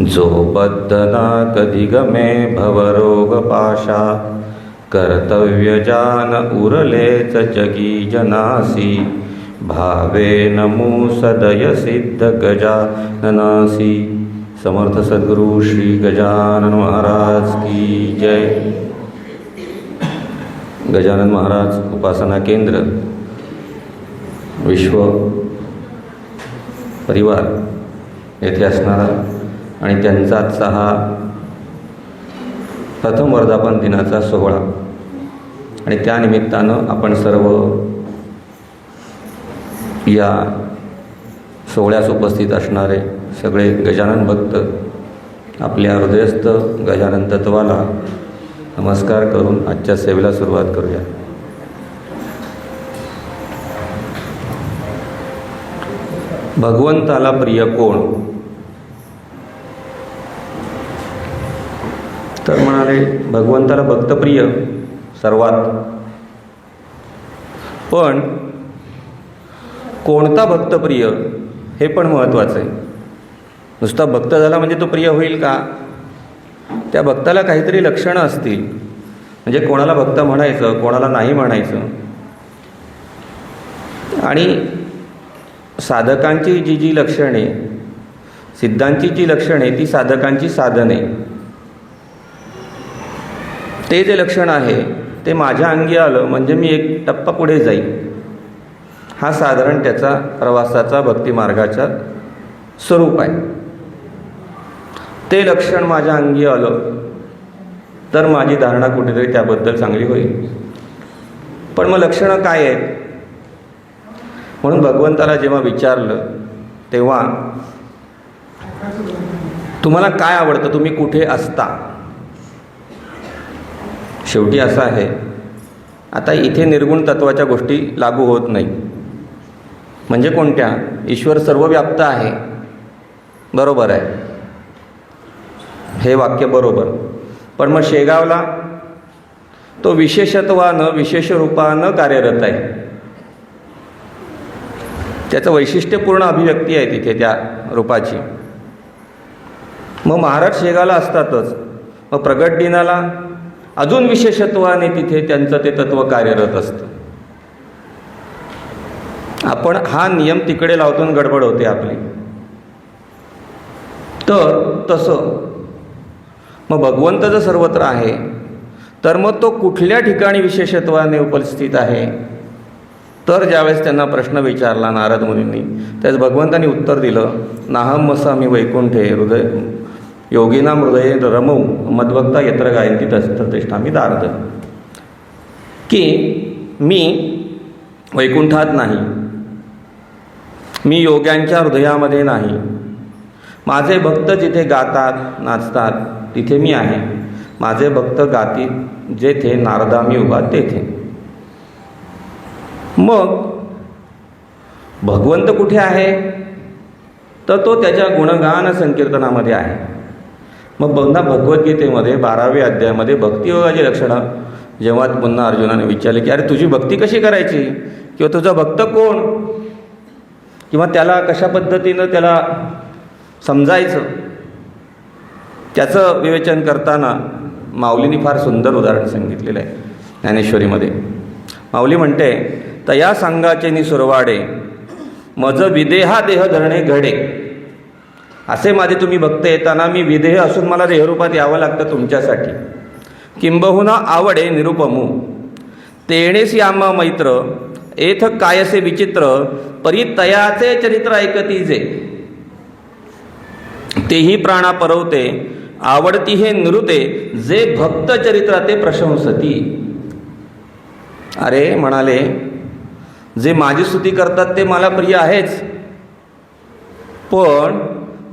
जो बद्धना कधी गमे भवरोगपाशा, कर्तव्यजान उरलेच जगी जनासी, भावे नमो सदय सिद्ध गजाननासी। समर्थ सद्गुरु श्री गजानन महाराज की जय। गजानन महाराज उपासना केंद्र विश्व परिवार येथे असणारा आणि त्यांचा आजचा हा प्रथम वर्धापन दिनाचा सोहळा आणि त्यानिमित्तानं आपण सर्व या सोहळ्यास उपस्थित असणारे सगळे गजानन भक्त आपल्या हृदयस्थ गजानन तत्वाला नमस्कार करून आजच्या सेवेला सुरुवात करूया. भगवंताला प्रिय कोण? तर म्हणाले भगवंताला भक्तप्रिय सर्वात, पण कोणता भक्तप्रिय हे पण महत्त्वाचं आहे. नुसता भक्त झाला म्हणजे तो प्रिय होईल का? त्या भक्ताला काहीतरी लक्षणं असतील. म्हणजे कोणाला भक्त म्हणायचं, कोणाला नाही म्हणायचं. आणि साधकांची जी लक्षणे, सिद्धांची जी लक्षणे, ती साधकांची साधने, ते जे लक्षण आहे ते माझ्या अंगी आलं म्हणजे मी एक टप्पा पुढे जाईल. हा साधारण त्याचा प्रवासाचा भक्तिमार्गाचा स्वरूप आहे. ते लक्षण माझ्या अंगी आलं तर माझी धारणा कुठेतरी त्याबद्दल चांगली होईल. पण मग लक्षणं काय आहेत? म्हणून भगवंताला जेव्हा विचारलं तेव्हा तुम्हाला काय आवडतं, तुम्ही कुठे असता? शेवटी असं आहे, आता इथे निर्गुण तत्वाच्या गोष्टी लागू होत नाही. म्हणजे कोणत्या? ईश्वर सर्वव्याप्त आहे, बरोबर आहे, हे वाक्य बरोबर. पण मग शेगावला तो विशेषत्वानं, विशेष रूपानं कार्यरत आहे. त्याचं वैशिष्ट्यपूर्ण अभिव्यक्ती आहे तिथे त्या रूपाची. मग महाराज शेगावला असतातच, मग प्रगट दिनाला अजून विशेषत्वाने तिथे त्यांचं ते तत्व कार्यरत असतं. आपण हा नियम तिकडे लावतो आणि गडबड होते आपली. तर तसं मग भगवंत जर सर्वत्र आहे तर मग तो कुठल्या ठिकाणी विशेषत्वाने उपस्थित आहे? तर ज्यावेळेस त्यांना प्रश्न विचारला नारद मुनींनी, त्याच भगवंतांनी उत्तर दिलं, नाहम वसामि वैकुंठे हृदय योगिनाम हृदये रमौ मद्भक्ता यत्र गायन्ति तत्र तिष्ठामि दार्द. की मी वैकुंठात नाही, मी योग्यांच्या हृदयामध्ये नाही, माझे भक्त जिथे गातात नाचतात तिथे मी आहे, माझे भक्त गातील जेथे नारदामी उभा तेथे. मग भगवंत कुठे आहे? तर तो त्याच्या गुणगान संकीर्तनामध्ये आहे. मग पुन्हा भगवद्गीतेमध्ये 12व्या अध्यायामध्ये भक्तियोगाची लक्षणं जेव्हा पुन्हा अर्जुनाने विचारले की अरे तुझी भक्ती कशी करायची, किंवा तुझा भक्त कोण, किंवा त्याला कशा पद्धतीनं त्याला समजायचं, त्याचं विवेचन करताना माऊलींनी फार सुंदर उदाहरण सांगितलेलं आहे ज्ञानेश्वरीमध्ये. माऊली म्हणते, तया सांगाचे नि सुरवाडे मज विदेहा देह धरणे घडे. असे माझे तुम्ही भक्त येताना मी विदेह असून मला देहरूपात यावं लागतं तुमच्यासाठी. किंबहुना आवडे निरुपमू तेणेस आम्हा मैत्र एथ कायसे विचित्र परी तयाचे चरित्र ऐकती जे. तेही प्राणा परवते आवडती हे निरुते जे भक्त चरित्र ते प्रशंसती. अरे म्हणाले, जे माझी स्तुती करतात ते मला प्रिय आहेच, पण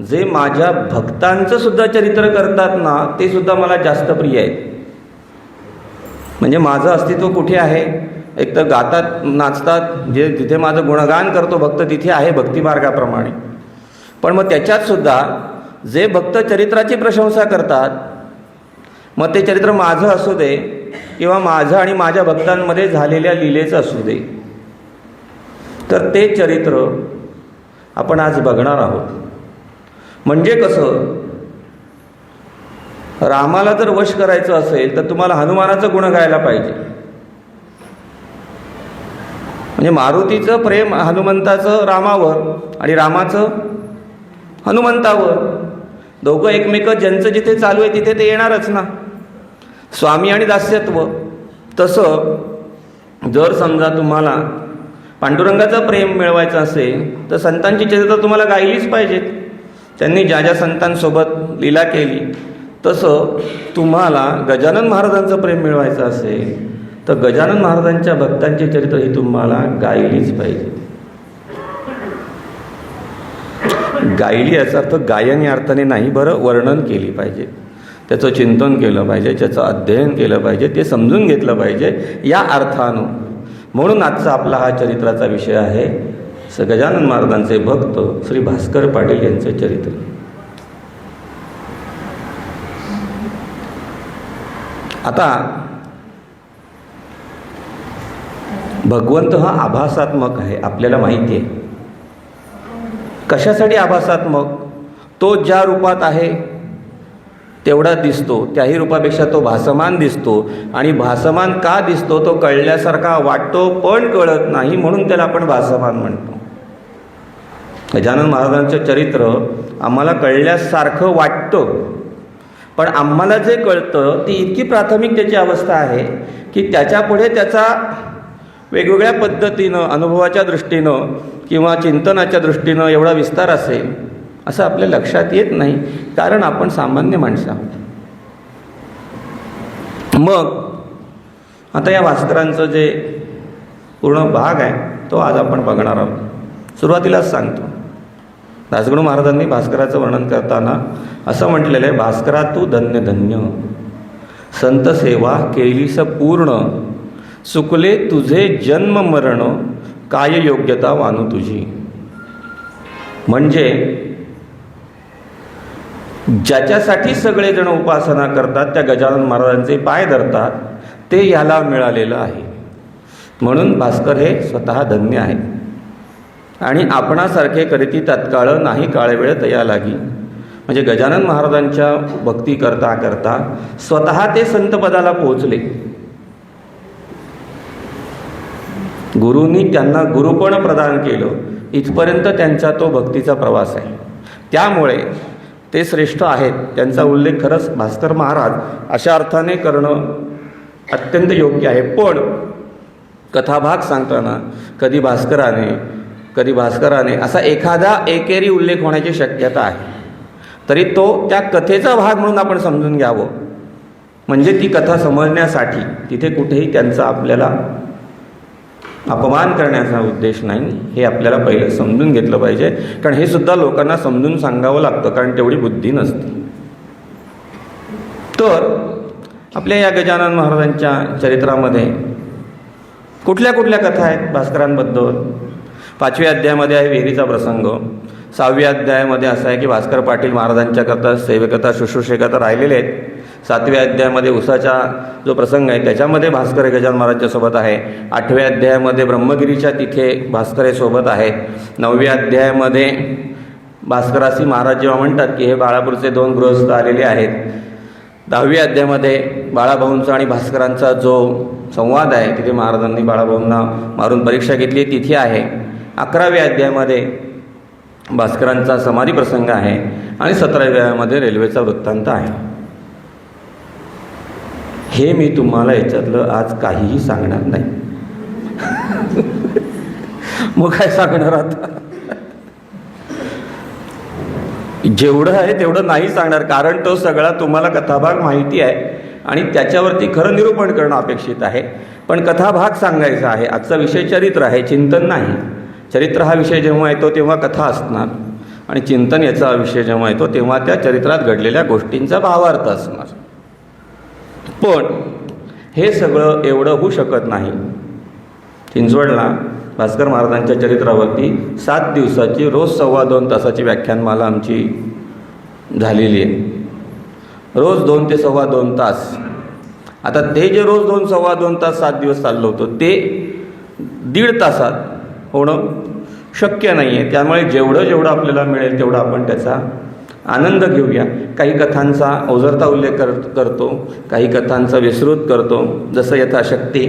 जे माझ्या भक्तांचं सुद्धा चरित्र करतात ना ते सुद्धा मला जास्त प्रिय आहेत. म्हणजे माझं अस्तित्व कुठे आहे? एक तर गातात नाचतात, जे जिथे माझं गुणगान करतो भक्त तिथे आहे भक्तिमार्गाप्रमाणे. पण मग त्याच्यात सुद्धा जे भक्त चरित्राची प्रशंसा करतात, मग ते चरित्र माझं असू दे किंवा माझं आणि माझ्या भक्तांमध्ये झालेल्या लीलेचं असू दे, तर ते चरित्र आपण आज बघणार आहोत. म्हणजे कसं, रामाला जर वश करायचं असेल तर तुम्हाला हनुमानाचं गुण गायला पाहिजे. म्हणजे मारुतीचं प्रेम हनुमंताचं रामावर आणि रामाचं हनुमंतावर. दोघं एकमेक ज्यांचं जिथे चालू आहे तिथे ते येणारच ना. स्वामी आणि दास्यत्व. तसं जर समजा तुम्हाला पांडुरंगाचं प्रेम मिळवायचं असेल तर संतांची चरित्र तुम्हाला गायलीच पाहिजेत. त्यांनी ज्या ज्या संतांसोबत लीला केली. तसं तुम्हाला गजानन महाराजांचं प्रेम मिळवायचं असेल तर गजानन महाराजांच्या भक्तांची चरित्र ही तुम्हाला गायलीच पाहिजे. गायली याचा अर्थ गायन या अर्थाने नाही, बरं वर्णन केली पाहिजे, त्याचं चिंतन केलं पाहिजे, त्याचं अध्ययन केलं पाहिजे, ते समजून घेतलं पाहिजे या अर्थानं. म्हणून आजचा आपला हा चरित्राचा विषय आहे गजानन महाराजांचे भक्त श्री भास्कर पाटील यांचे चरित्र. आता भगवंत हा आभासात्मक आहे, आपल्याला माहिती आहे. कशासाठी आभासात्मक? तो ज्या रूपात आहे तेवढा दिसतो, त्याही रूपापेक्षा तो भासमान दिसतो. आणि भासमान का दिसतो? तो कळल्यासारखा वाटतो पण कळत नाही, म्हणून त्याला आपण भासमान म्हणतो. गजानन महाराजांचं चरित्र आम्हाला कळल्यासारखं वाटतं, पण आम्हाला जे कळतं ती इतकी प्राथमिक त्याची अवस्था आहे की त्याच्यापुढे त्याचा वेगवेगळ्या पद्धतीनं अनुभवाच्या दृष्टीनं किंवा चिंतनाच्या दृष्टीनं एवढा विस्तार असेल असं आपल्या लक्षात येत नाही, कारण आपण सामान्य माणसं आहोत. मग आता या भास्करांचं जे पूर्ण भाग आहे तो आज आपण बघणार आहोत. सुरुवातीलाच सांगतो, दासगणू महाराजांनी भास्कराचं वर्णन करताना असं म्हटलेलं आहे, भास्करा तू धन्य धन्य, संत सेवा केलीस पूर्ण, चुकले तुझे जन्म मरण, काय योग्यता वानू तुझी. म्हणजे ज्याच्यासाठी सगळेजण उपासना करतात, त्या गजानन महाराजांचे पाय धरतात, ते ह्याला मिळालेलं आहे. म्हणून भास्कर हे स्वतः धन्य आहे. आणि आपणासारखे करीती तत्काळ नाही काळवेळ तया लागी. म्हणजे गजानन महाराजांच्या भक्ती करता करता स्वतः ते संतपदाला पोहोचले. गुरूंनी त्यांना गुरुपण प्रदान केलं, इथपर्यंत त्यांचा तो भक्तीचा प्रवास आहे. त्यामुळे ते श्रेष्ठ आहेत. त्यांचा उल्लेख खरंच भास्कर महाराज अशा अर्थाने करणं अत्यंत योग्य आहे. पण कथाभाग सांगताना कधी भास्कराने असा एखादा एकेरी उल्लेख होण्याची शक्यता आहे. तरी तो त्या कथेचा भाग म्हणून आपण समजून घ्यावं. म्हणजे ती कथा समजण्यासाठी तिथे कुठेही त्यांचा आपल्याला अपमान करण्याचा उद्देश नाही, हे आपल्याला पहिलं समजून घेतलं पाहिजे. कारण हे सुद्धा लोकांना समजून सांगावं लागतं, कारण तेवढी बुद्धी नसते. तर आपल्या या गजानन महाराजांच्या चरित्रामध्ये कुठल्या कुठल्या कथा आहेत भास्करांबद्दल? 5व्या अध्यायामध्ये आहे विहिरीचा प्रसंग. 6व्या अध्यायामध्ये असं आहे की भास्कर पाटील महाराजांच्याकरता सेवेकरता शुश्रूषेकरता राहिलेले आहेत. 7व्या अध्यायामध्ये उसाचा जो प्रसंग आहे त्याच्यामध्ये भास्कर हे गजानन महाराजांच्या सोबत आहे. 8व्या अध्यायामध्ये ब्रह्मगिरीच्या तिथे भास्कर हे सोबत आहे. 9व्या अध्यायामध्ये भास्करासी महाराज जेव्हा म्हणतात की हे बाळापूरचे 2 गृहस्थ आलेले आहेत. 10व्या अध्यायामध्ये बाळाभाऊंचा आणि भास्करांचा जो संवाद आहे तिथे महाराजांनी बाळाभाऊंना मारून परीक्षा घेतली तिथे आहे. 11व्या अध्यायामध्ये भास्करांचा समाधी प्रसंग आहे. आणि 17व्या अध्यायामध्ये रेल्वेचा वृत्तांत आहे. हे मी तुम्हाला याच्यातलं आज काहीही सांगणार नाही. मग काय सांगणार आता? जेवढं आहे तेवढं नाही सांगणार, कारण तो सगळा तुम्हाला कथाभाग माहिती आहे आणि त्याच्यावरती खरं निरूपण करणं अपेक्षित आहे. पण कथाभाग सांगायचा आहे. आजचा विषय चरित्र आहे, चिंतन नाही. चरित्र हा विषय जेव्हा येतो तेव्हा कथा असणार, आणि चिंतन याचा विषय जेव्हा येतो तेव्हा त्या चरित्रात घडलेल्या गोष्टींचा भावार्थ असणार. पण हे सगळं एवढं होऊ शकत नाही. चिंचवडला भास्कर महाराजांच्या चरित्रावरती 7 दिवसाची रोज 2.25 तासाची व्याख्यानमाला आमची झालेली आहे. रोज 2 ते 2.25 तास. आता ते जे रोज 2-2.25 तास 7 दिवस चाललं होतं ते 1.5 तासात होणं शक्य नाही आहे. त्यामुळे जेवढं आपल्याला मिळेल तेवढं आपण त्याचा आनंद घेऊया. काही कथांचा ओझरता उल्लेख करतो, काही कथांचा विस्तृत करतो, जसं यथाशक्ती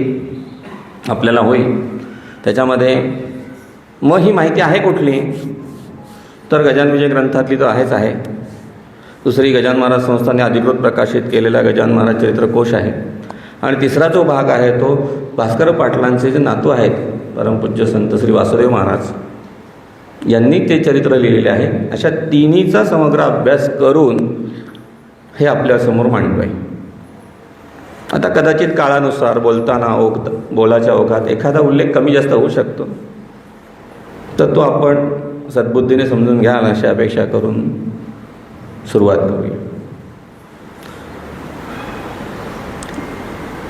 आपल्याला होईल. त्याच्यामध्ये मग ही माहिती आहे कुठली, तर गजानन विजय ग्रंथातली तर आहेच आहे. दुसरी गजानन महाराज संस्थाने अधिकृत प्रकाशित केलेला गजानन महाराज चरित्रकोश आहे. आणि तिसरा जो भाग आहे तो भास्कर पाटलांचे जे नातू आहेत परमपूज्य संत श्री वासुदेव महाराज यांनी ते चरित्र लिहिलेले आहे. अशा तिन्हीचा समग्र अभ्यास करून हे आपल्यासमोर मांडतो आहे. आता कदाचित काळानुसार बोलताना बोलाच्या ओघात एखादा उल्लेख कमी जास्त होऊ शकतो, तर तो आपण सद्बुद्धीने समजून घ्याल अशी अपेक्षा करून सुरुवात करूया.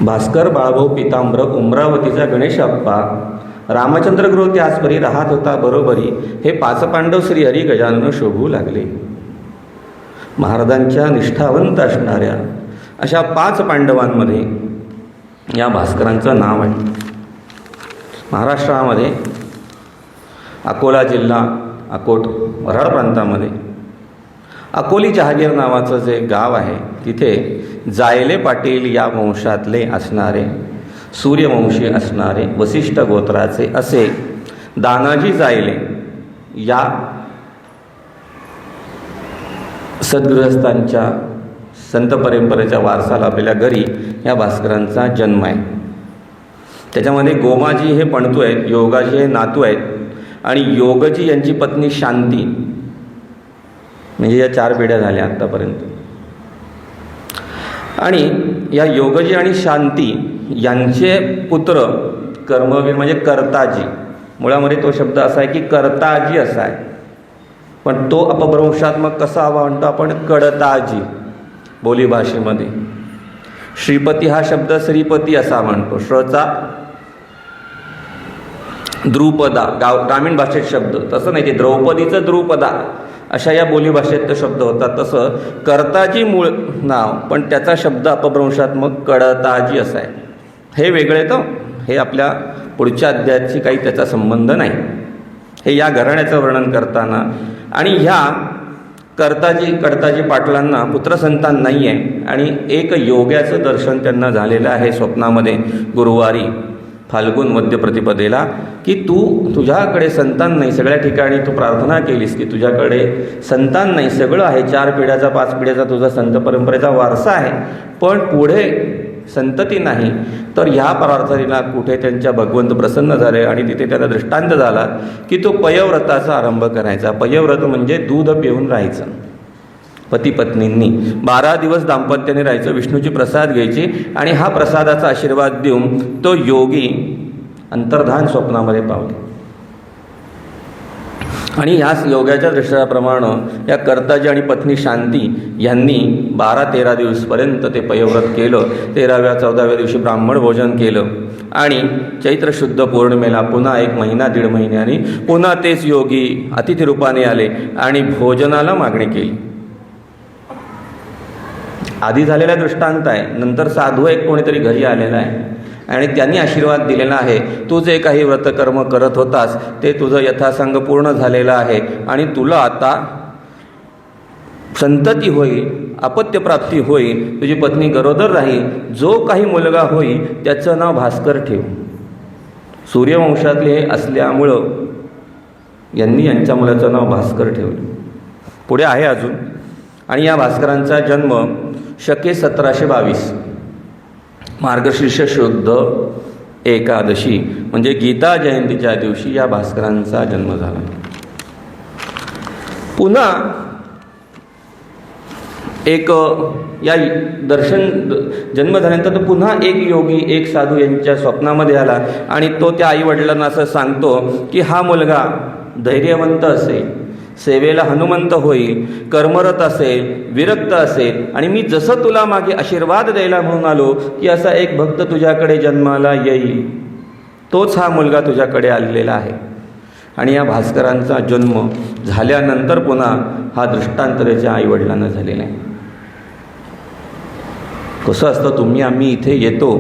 भास्कर बाळभाऊ पितांबर उमरावतीचा गणेश अप्पा रामचंद्र गृह त्याचपरी राहत होता बरोबरी, हे पाच पांडव श्री हरी गजानन शोभू लागले. महाराजांच्या निष्ठावंत असणाऱ्या अशा 5 पांडवांमध्ये या भास्करांचं नाव आहे. महाराष्ट्रामध्ये अकोला जिल्हा, अकोट वऱ्हाड प्रांतामध्ये अकोली जहागीर नावाचं जे गाव आहे, तिथे जायले पाटील या वंशातले असणारे, सूर्यवंशी असणारे, वसिष्ठ गोत्राचे असे दानाजी जायले या सद्गृहस्थांच्या संत परंपरेच्या वारसा लाभलेल्या घरी या भास्करांचा जन्म आहे. त्याच्यामध्ये गोमाजी हे पणतू आहेत, योगाजी हे नातू आहेत आणि योगजी यांची पत्नी शांती, म्हणजे या 4 पिढ्या झाल्या आत्तापर्यंत. आणि या योगजी आणि शांती यांचे पुत्र कर्मवीर म्हणजे कर्ताजी, मुळामध्ये तो शब्द असा आहे की कर्ताजी असा आहे, पण तो अपभ्रंशात्मक कसा हवा म्हणतो आपण, कडताजी बोलीभाषेमध्ये. श्रीपती हा शब्द श्रीपती असा म्हणतो, श्रचा द्रुपदा ग्रामीण भाषेत शब्द, तसं नाही ते द्रौपदीचं द्रुपदा अशा या बोलीभाषेत तो शब्द होता. तसं कर्ताजी मूळ नाव, पण त्याचा शब्द अपभ्रंशात्मक कडताजी असा आहे. हे वेगळे तर हे आपल्या पुढच्या अध्यायाची काही त्याचा संबंध नाही. हे या घराण्याचं वर्णन करताना आणि ह्या कडताजी पाटलांना पुत्रसंतान नाही आहे आणि एक योग्याचं दर्शन त्यांना झालेलं आहे स्वप्नामध्ये गुरुवारी फाल्गुन मध्य प्रतिपदेला, की तुझ्याकडे संतान नाही. सगळ्या ठिकाणी तू प्रार्थना केलीस की तुझ्याकडे संतान नाही, सगळं आहे, 4 पिढ्याचा 5 पिढ्याचा तुझा संत परंपरेचा वारसा आहे, पण पुढे संतती नाही. तर ह्या प्रार्थनेला कुठे त्यांच्या भगवंत प्रसन्न झाले आणि तिथे त्याला दृष्टांत झाला की तो पयव्रताचा आरंभ करायचा. पयव्रत म्हणजे दूध पिऊन राहायचं. पती पत्नींनी 12 दिवस दाम्पत्याने राहायचं, विष्णूची प्रसाद घ्यायची आणि हा प्रसादाचा आशीर्वाद देऊन तो योगी अंतर्धान स्वप्नामध्ये पावले. आणि ह्याच योगाच्या दृष्टाप्रमाणे या कर्ताजी आणि पत्नी शांती यांनी 12-13 दिवसपर्यंत ते पयव्रत केलं. 13व्या 14व्या दिवशी ब्राह्मण भोजन केलं आणि चैत्र शुद्ध पौर्णिमेला पुन्हा 1 महिना 1.5 महिन्यानी पुन्हा तेच योगी अतिथी रूपाने आले आणि भोजनाला मागणी केली. आधी झालेला दृष्टांत आहे, नंतर साधू एक कोणीतरी घरी आलेला आहे आणि त्यांनी आशीर्वाद दिलेला आहे, तू जे काही व्रतकर्म करत होतास ते तुझं यथासांग पूर्ण झालेलं आहे आणि तुला आता संतती होईल, अपत्यप्राप्ती होईल, तुझी पत्नी गरोदर राहील, जो काही मुलगा होईल त्याचं नाव भास्कर ठेव. सूर्यवंशातले हे असल्यामुळं यांनी यांच्या मुलाचं नाव भास्कर ठेवलं. पुढे आहे अजून. आणि या भास्करांचा जन्म शके 1722 मार्गशीर्ष शुद्ध एकादशी म्हणजे गीता जयंतीच्या दिवशी या भास्करांचा जन्म झाला. पुन्हा एक या जन्म झाल्यानंतर पुन्हा एक योगी एक साधू यांच्या स्वप्नामध्ये आला आणि तो त्या आईवडिलांना असं सांगतो की हा मुलगा धैर्यवंत असेल, सेवेला हनुमंत होईल, कर्मरत असेल, विरक्त असेल आणि मी जसं तुला मागे आशीर्वाद द्यायला म्हणून आलो की असा एक भक्त तुझ्याकडे जन्माला येईल, तोच हा मुलगा तुझ्याकडे आलेला आहे. आणि या भास्करांचा जन्म झाल्यानंतर पुन्हा हा दृष्टांत त्याच्या आईवडिलांना झालेला आहे. कसं असतं, तुम्ही आम्ही इथे येतो,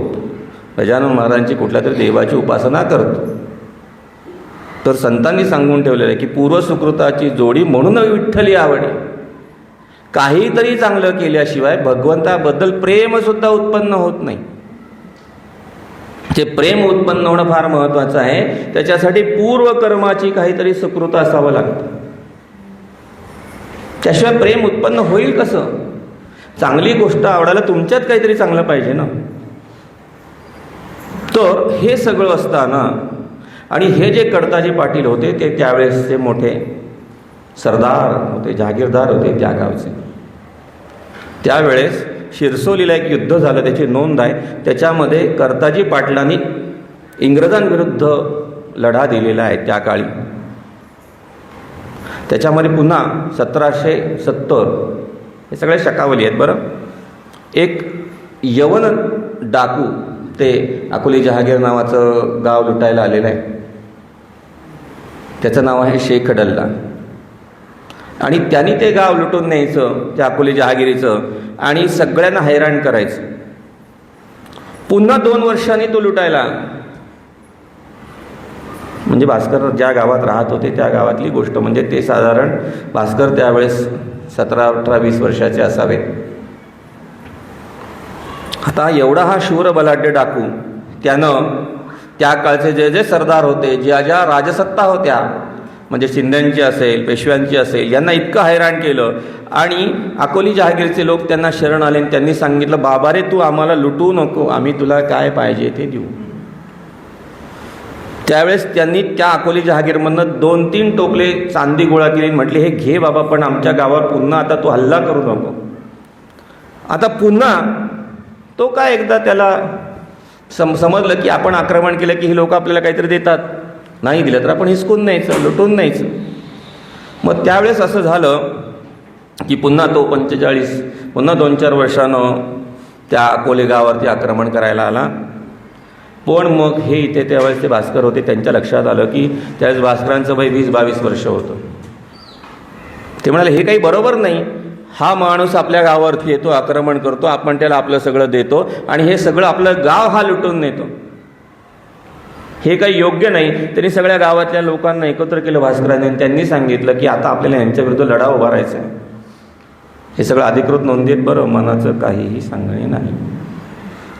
गजानन महाराजांची कुठल्या तरी देवाची उपासना करतो, तर संतांनी सांगून ठेवलेलं आहे की पूर्वसुकृताची जोडी म्हणून विठ्ठली आवडे. काहीतरी चांगलं केल्याशिवाय भगवंताबद्दल प्रेमसुद्धा उत्पन्न होत नाही. ते प्रेम उत्पन्न होणं फार महत्त्वाचं आहे. त्याच्यासाठी पूर्वकर्माची काहीतरी सुकृत असावं लागतं. त्याशिवाय प्रेम उत्पन्न होईल कसं? चांगली गोष्ट आवडायला तुमच्यात काहीतरी चांगलं पाहिजे ना. तर हे सगळं असताना, आणि हे जे कडताजी पाटील होते ते त्यावेळेसचे मोठे सरदार होते, जहागीरदार होते त्या गावचे. त्यावेळेस शिरसोलीला एक युद्ध झालं, त्याची नोंद आहे. त्याच्यामध्ये कर्ताजी पाटलांनी इंग्रजांविरुद्ध लढा दिलेला आहे त्या काळी. त्याच्यामध्ये पुन्हा 1770 हे सगळे शकावली आहेत बरं. एक यवन डाकू ते अकोली जहागीर नावाचं गाव लुटायला आलेलं आहे. त्याचं नाव आहे शेख डल्ला. आणि त्यांनी ते गाव लुटून न्यायचं, त्या अकोली जहागिरीचं, आणि सगळ्यांना हैराण करायचं. पुन्हा 2 वर्षांनी तो लुटायला, म्हणजे भास्कर ज्या गावात राहत होते त्या गावातली गोष्ट. म्हणजे ते साधारण भास्कर त्यावेळेस 17, 18, 20 वर्षाचे असावेत. आता एवढा हा शूर बलाढ्य डाकू, त्यानं त्या काळचे जे जे सरदार होते, ज्या ज्या राजसत्ता होत्या, म्हणजे शिंद्यांची असेल, पेशव्यांची असेल, यांना इतकं हैराण केलं. आणि अकोली जहागीरचे लोक त्यांना शरण आले आणि त्यांनी सांगितलं, बाबा रे, तू आम्हाला लुटू नको, आम्ही तुला काय पाहिजे ते देऊ. त्यावेळेस त्यांनी त्या अकोली जहागीरमधनं 2-3 टोपले चांदी गोळा केली. म्हटले, हे घे बाबा, पण आमच्या गावावर पुन्हा आता तू हल्ला करू नको. आता पुन्हा तो काय, एकदा त्याला समजलं की आपण आक्रमण केलं की ही लोक आपल्याला काहीतरी देतात, नाही दिलं तर आपण हिसकून न्यायचं, लुटून न्यायचं. मग त्यावेळेस असं झालं की पुन्हा तो 45, पुन्हा 2-4 वर्षानं त्या अकोले गावावरती आक्रमण करायला आला. पण मग हे इथे त्यावेळेस ते भास्कर होते, त्यांच्या लक्षात आलं की त्यावेळेस भास्करांचं वय 20-22 वर्ष होतं. ते म्हणाले, हे काही बरोबर नाही. हा माणूस आपल्या गावावरती येतो, आक्रमण करतो, आपण त्याला आपलं सगळं देतो, आणि हे सगळं आपलं गाव हा लुटून नेतो. हे काही योग्य नाही. त्यांनी सगळ्या गावातल्या लोकांना एकत्र केलं भास्करांनी, आणि त्यांनी सांगितलं की आता आपल्याला यांच्याविरुद्ध लढा उभारायचा आहे. हे सगळं अधिकृत नोंदीत बरं, मनाचं काहीही सांगणे नाही.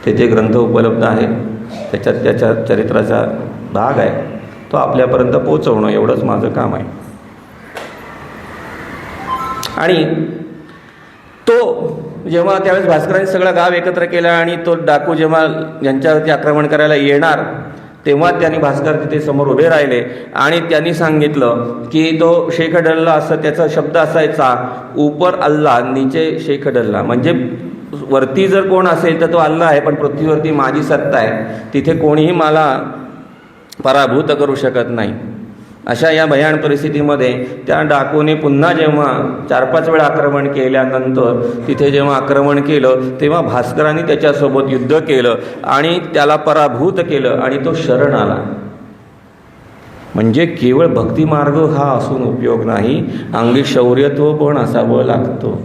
तेथे ग्रंथ उपलब्ध आहेत, त्याच्यात त्याच्या चरित्राचा भाग आहे, तो आपल्यापर्यंत पोचवणं एवढंच माझं काम आहे. आणि तो जेव्हा त्यावेळेस भास्करांनी सगळं गाव एकत्र केलं, आणि तो डाकू जेव्हा यांच्यावरती आक्रमण करायला येणार, तेव्हा त्यांनी भास्कर तिथे समोर उभे राहिले आणि त्यांनी सांगितलं की तो शेख डल्ला, असं त्याचा शब्द असायचा, ऊपर अल्लाह नीचे शेख डल्ला. म्हणजे वरती जर कोण असेल तर तो अल्लाह आहे, पण पृथ्वीवरती माझी सत्ता आहे, तिथे कोणीही मला पराभूत करू शकत नाही. अशा या भयान परिस्थितीमध्ये त्या डाकूने पुन्हा जेव्हा 4-5 वेळा आक्रमण केल्यानंतर तिथे जेव्हा आक्रमण केलं तेव्हा भास्करांनी त्याच्यासोबत युद्ध केलं आणि त्याला पराभूत केलं आणि तो शरण आला. म्हणजे केवळ भक्तिमार्ग हा असून उपयोग नाही, अंगी शौर्यत्व पण असावं लागतं.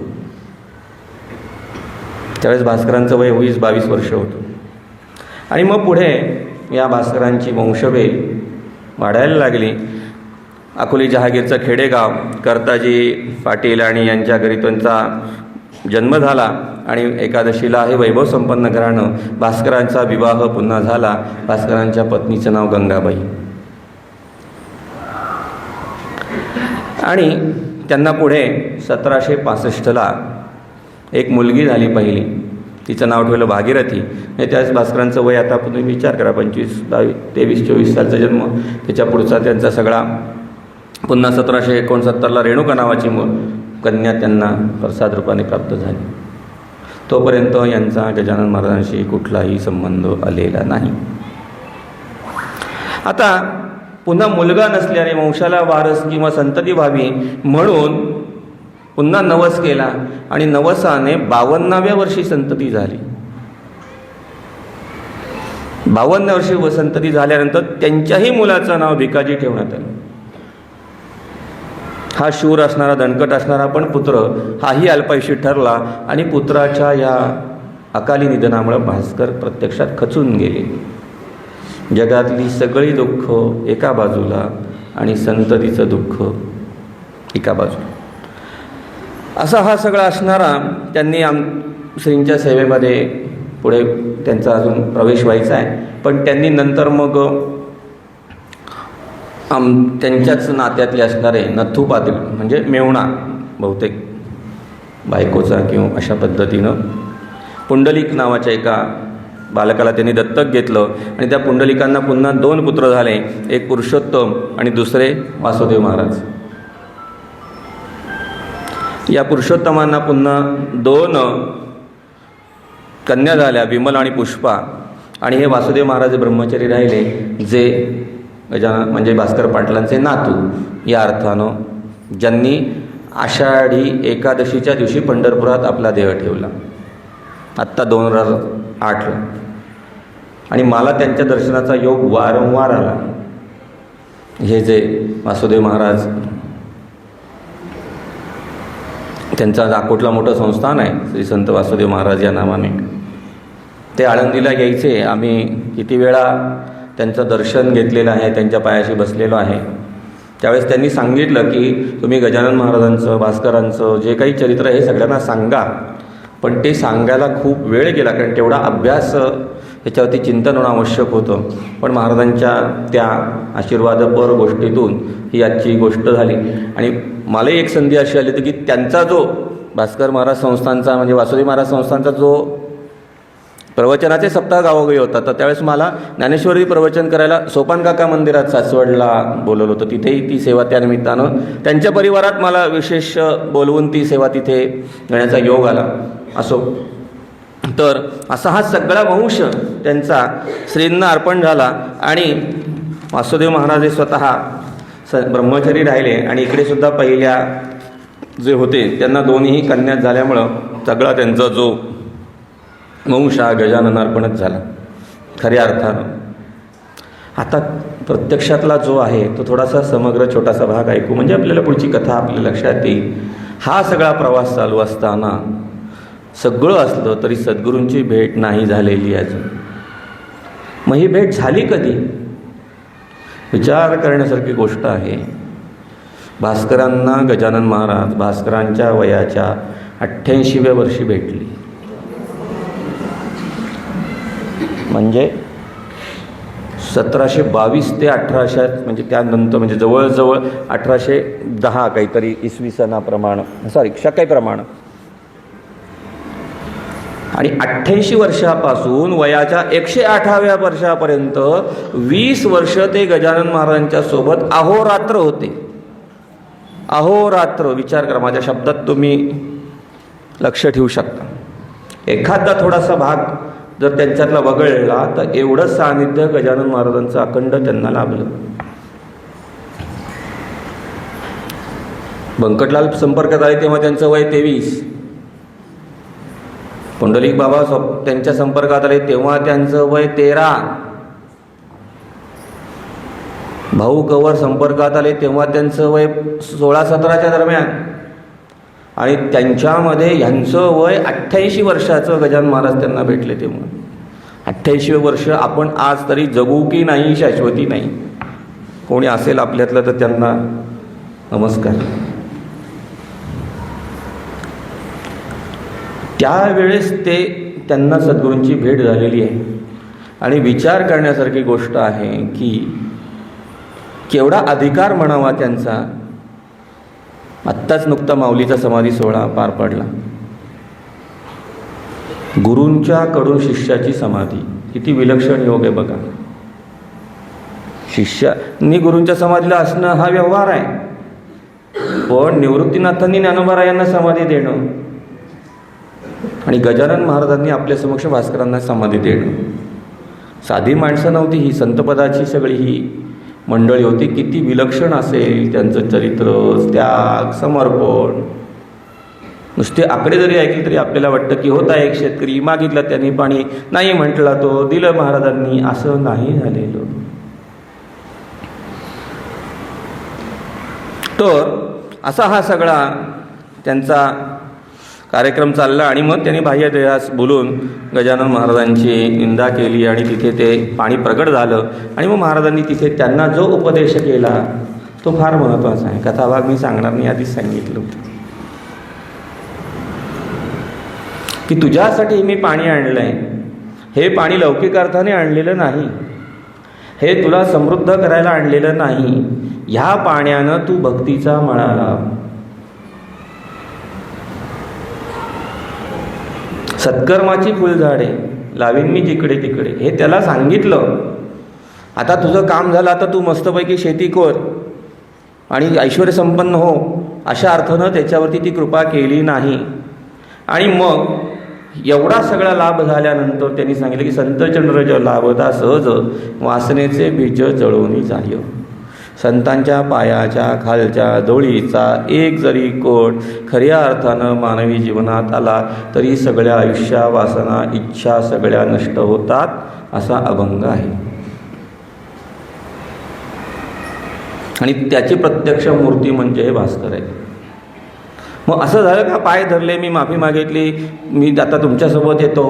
त्यावेळेस भास्करांचं वय 20-22 वर्ष होतं. आणि मग पुढे या भास्करांची वंशवेल वाढायला लागली. अकोली जहागीरचं खेडेगाव, कर्ताजी पाटील आणि यांच्या घरी त्यांचा जन्म झाला आणि एकादशीला हे वैभव संपन्न घराणं. भास्करांचा विवाह पुन्हा झाला. भास्करांच्या पत्नीचं नाव गंगाबाई. आणि त्यांना पुढे 1765ला एक मुलगी झाली पहिली, तिचं नाव ठेवलं भागीरथी. त्याच भास्करांचं वय आता तुम्ही विचार करा, 23-24 सालचा जन्म. त्याच्या पुढचा त्यांचा सगळा पुन्हा 1769ला रेणुका नावाची कन्या त्यांना प्रसाद रूपाने प्राप्त झाली. तोपर्यंत यांचा गजानन महाराजांशी कुठलाही संबंध आलेला नाही. आता पुन्हा मुलगा नसल्याने वंशाला वारस किंवा संतती व्हावी म्हणून पुन्हा नवस केला आणि नवसाने 52व्या वर्षी संतती झाली. 52व्या वर्षी संतती झाल्यानंतर त्यांच्याही मुलाचं नाव भिकाजी ठेवण्यात आलं. हा शूर असणारा, दणकट असणारा पण पुत्र हाही अल्पायुषी ठरला आणि पुत्राच्या या अकाली निधनामुळे भास्कर प्रत्यक्षात खचून गेले. जगातली सगळी दुःख एका बाजूला आणि संततीचं दुःख एका बाजूला. असा हा सगळा असणारा त्यांनी श्रींच्या सेवेमध्ये पुढे त्यांचा अजून प्रवेश व्हायचा आहे. पण त्यांनी नंतर मग त्यांच्याच नात्यातले असणारे नथू पाटील म्हणजे मेवणा बहुतेक बायकोचा किंवा अशा पद्धतीनं पुंडलिक नावाच्या एका बालकाला त्यांनी दत्तक घेतलं आणि त्या पुंडलिकांना पुन्हा 2 पुत्र झाले, एक पुरुषोत्तम आणि दुसरे वासुदेव महाराज. या पुरुषोत्तमांना पुन्हा 2 कन्या झाल्या, विमल आणि पुष्पा. आणि हे वासुदेव महाराज ब्रह्मचारी राहिले, जे म्हणजे भास्कर पाटलांचे नातू या अर्थानं, ज्यांनी आषाढी एकादशीच्या दिवशी पंढरपुरात आपला देह ठेवला आत्ता 2008ला. आणि मला त्यांच्या दर्शनाचा योग वारंवार आला. हे जे वासुदेव महाराज, त्यांचा अकोटला मोठं संस्थान आहे श्री संत वासुदेव महाराज या नावाने. ते आळंदीला यायचे. आम्ही किती वेळा त्यांचं दर्शन घेतलेलं आहे, त्यांच्या पायाशी बसलेलो आहे. त्यावेळेस त्यांनी सांगितलं की तुम्ही गजानन महाराजांचं, भास्करांचं जे काही चरित्र आहे हे सगळ्यांना सांगा. पण ते सांगायला खूप वेळ गेला, कारण तेवढा अभ्यास त्याच्यावरती चिंतन होणं आवश्यक होतं. पण महाराजांच्या त्या आशीर्वादपर गोष्टीतून ही आजची गोष्ट झाली. आणि मलाही एक संधी अशी आली होती की त्यांचा जो भास्कर महाराज संस्थानचा म्हणजे वासुदेव महाराज संस्थानचा जो प्रवचनाचे सप्ताह गावोगावी होता, तर त्यावेळेस मला ज्ञानेश्वरी प्रवचन करायला सोपान काका मंदिरात सासवडला बोलवलं होतं. तिथेही ती सेवा त्यानिमित्तानं त्यांच्या परिवारात मला विशेष बोलवून ती सेवा तिथे घेण्याचा योग आला. असो, तर असा हा सगळा वंश त्यांचा श्रींना अर्पण झाला. आणि वासुदेव महाराज हे स्वतः ब्रह्मचारी राहिले. आणि इकडे सुद्धा पहिल्या जे होते त्यांना 2ही कन्या झाल्यामुळं सगळा त्यांचा जो वंश हा गजाननार्पणच झाला खऱ्या अर्थानं. आता प्रत्यक्षातला जो आहे तो थोडासा समग्र छोटासा भाग ऐकू, म्हणजे आपल्याला पुढची कथा आपल्या लक्षात येईल. हा सगळा प्रवास चालू असताना सगळं असलं तरी सद्गुरूंची भेट नाही झालेली अजून. मग ही भेट झाली कधी? विचार करण्यासारखी गोष्ट आहे. भास्करांना गजानन महाराज भास्करांच्या वयाच्या 88व्या वर्षी भेटली. म्हणजे 1722 ते 1800 म्हणजे त्यानंतर म्हणजे जवळजवळ 1810 काहीतरी इसवी सनाप्रमाणे शकाप्रमाणे. आणि 88 वर्षापासून वयाच्या 108व्या वर्षापर्यंत 20 वर्ष ते गजानन महाराजांच्या सोबत अहोरात्र होते. अहोरात्र. विचार करा, माझ्या शब्दात तुम्ही लक्ष ठेवू शकता. एखादा थोडासा भाग जर त्यांच्यातला वगळला तर एवढं सानिध्य गजानन महाराजांचं अखंड त्यांना लाभलं. बंकटलाल संपर्कात आले तेव्हा त्यांचं वय 23. पुंडलिक बाबा त्यांच्या संपर्कात आले तेव्हा त्यांचं वय 13. भाऊ कवर संपर्कात आले तेव्हा त्यांचं वय 16-17च्या दरम्यान. आणि त्यांच्यामध्ये ह्यांचं वय 88 वर्षाचं गजानन महाराज त्यांना भेटले तेव्हा. 88 वर्ष आपण आज तरी जगू की नाही शाश्वती नाही. कोणी असेल आपल्यातलं तर त्यांना नमस्कार. त्यावेळेस त्यांना सद्गुरूंची भेट झालेली आहे. आणि विचार करण्यासारखी गोष्ट आहे की केवढा अधिकार म्हणावा त्यांचा. आत्ताच नुकता माऊलीचा समाधी सोहळा पार पडला. गुरूंच्याकडून शिष्याची समाधी, किती विलक्षण योग आहे बघा. शिष्यानी गुरूंच्या समाधीला असणं हा व्यवहार आहे. पण निवृत्तीनाथांनी ज्ञानोबारायांना समाधी देणं आणि गजानन महाराजांनी आपल्या समक्ष भास्करांना समाधी देणं साधी माणसं नव्हती. ही संतपदाची सगळी ही मंडळी होती. किती विलक्षण असेल त्यांचं चरित्र, त्याग, समर्पण. नुसते आकडे जरी ऐकले तरी आपल्याला वाटतं की होता एक शेतकरी, मागितलं त्यांनी पाणी, नाही म्हटला तो, दिलं महाराजांनी. असं नाही झालेलं. तर असा हा सगळा त्यांचा कार्यक्रम चालला. आणि मग त्यांनी बाह्य देहास बोलून गजानन महाराजांची निंदा केली आणि तिथे ते पाणी प्रगट झालं. आणि मग महाराजांनी तिथे त्यांना जो उपदेश केला तो फार महत्त्वाचा आहे. कथाभाग मी सांगणार नाही, आधीच सांगितलं. की तुझ्यासाठी मी पाणी आणलं आहे. हे पाणी लौकिक अर्थाने आणलेलं नाही, हे तुला समृद्ध करायला आणलेलं नाही. ह्या पाण्यानं तू भक्तीचा मळा लाव. सत्कर्माची फुलझाडे लावीन मी जिकडे तिकडे, हे त्याला सांगितलं. आता तुझं काम झालं, आता तू मस्तपैकी शेती कर आणि ऐश्वर संपन्न हो, अशा अर्थानं त्याच्यावरती ती कृपा केली नाही. आणि मग एवढा सगळा लाभ झाल्यानंतर त्यांनी सांगितलं की संतचंद्र जो लाभता सहज वासनेचे बीज जळवून जाय. संतांच्या पायाच्या खालच्या दोळीचा एक जरी कोट खऱ्या अर्थानं मानवी जीवनात आला तरी सगळ्या आयुष्या वासना इच्छा सगळ्या नष्ट होतात, असा अभंग आहे. आणि त्याची प्रत्यक्ष मूर्ती म्हणजे हे भास्कर आहे. मग असं झालं का, पाय धरले, मी माफी मागितली, मी आता तुमच्यासोबत येतो,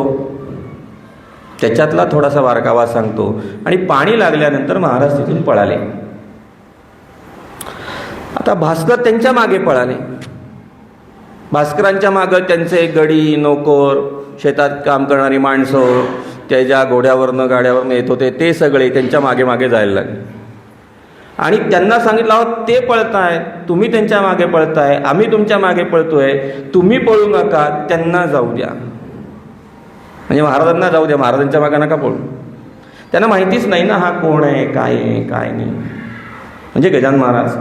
त्याच्यातला थोडासा बारकावा सांगतो. आणि पाणी लागल्यानंतर महाराज तिथून पळाले. आता भास्कर त्यांच्या मागे पळाले. भास्करांच्या मागं त्यांचे गडी नोकर, शेतात काम करणारी माणसं, त्या घोड्यावरनं गाड्यावरनं येत होते ते सगळे त्यांच्या मागे मागे जायला लागले. आणि त्यांना सांगितलं, अहो ते पळताय, तुम्ही त्यांच्या मागे पळताय, आम्ही तुमच्या मागे पळतोय, तुम्ही पळू नका, त्यांना जाऊ द्या. म्हणजे महाराजांना जाऊ द्या, महाराजांच्या मागे नका पळू. त्यांना माहितीच नाही ना हा कोण आहे, काय आहे, काय नाही. म्हणजे गजानन महाराज.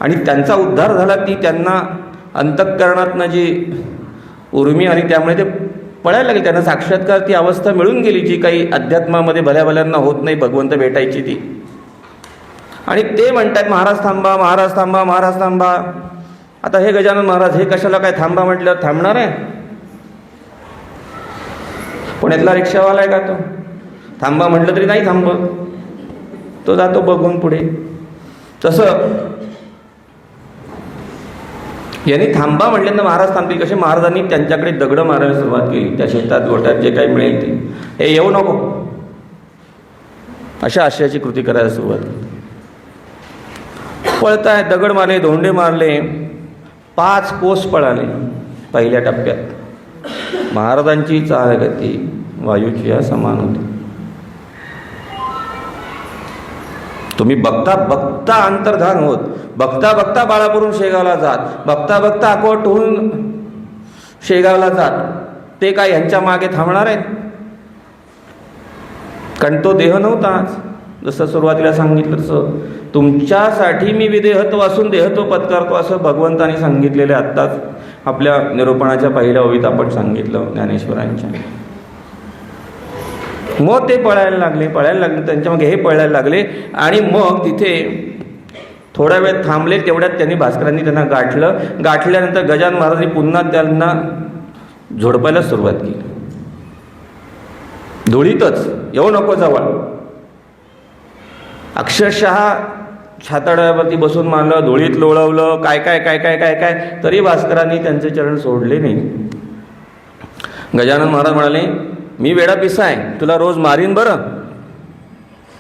आणि त्यांचा उद्धार झाला ती त्यांना अंतःकरणातनं जी उर्मी आली, त्यामुळे ते पळायला लागले. त्यांना साक्षात्कार ती अवस्था मिळून गेली जी काही अध्यात्मामध्ये भल्या भल्यांना होत नाही, भगवंत भेटायची ती. आणि ते म्हणतात महाराज थांबा, महाराज थांबा, महाराज थांबा. आता हे गजानन महाराज हे कशाला काय थांबा म्हटल्यावर थांबणार आहे? पुण्यातला रिक्षावाला आहे का तो? थांबा म्हटलं तरी नाही थांबत, तो जातो बघून पुढे. तसं यांनी थांबा म्हटल्यानं महाराज थांबतील कसे? महाराजांनी त्यांच्याकडे दगडं मारायला सुरुवात केली. त्या शेतात गोट्यात जे काही मिळेल ते, हे येऊ नको, अशा आशयाची कृती करायला सुरुवात केली. पळताय, दगड मारले, धोंडे मारले, 5 कोस पळाले पहिल्या टप्प्यात. महाराजांची चालगती वायूची समान होती. तुम्ही बघता बघता अंतर्धान होत, बघता बघता बाळापूरून शेगावला जात, बघता बघता अकोटहून शेगावला जात. ते काय ह्यांच्या मागे थांबणार आहेत? कारण तो देह नव्हताच. जसं सुरुवातीला सांगितलं तसं तुमच्यासाठी मी विदेहत्व असून देहत्व पत्करतो असं भगवंतानी सांगितलेलं आत्ताच आपल्या निरूपणाच्या पहिल्या ओळीत आपण सांगितलं ज्ञानेश्वरांच्या. मग ते पळायला लागले त्यांच्या मागे हे पळायला लागले. आणि मग तिथे थोडा वेळ थांबले. तेवढ्यात त्यांनी भास्करांनी त्यांना गाठलं. गाठल्यानंतर गजानन महाराजांनी पुन्हा त्यांना झोडपायला सुरुवात केली. धुळीतच, येऊ नको जवळ. अक्षरशः छाताड्यावरती बसून मारलं, धुळीत लोळवलं, काय काय काय काय काय काय तरी भास्करांनी त्यांचे चरण सोडले नाही. गजानन महाराज म्हणाले, मी वेडा पिसा आहे, तुला रोज मारीन बरं.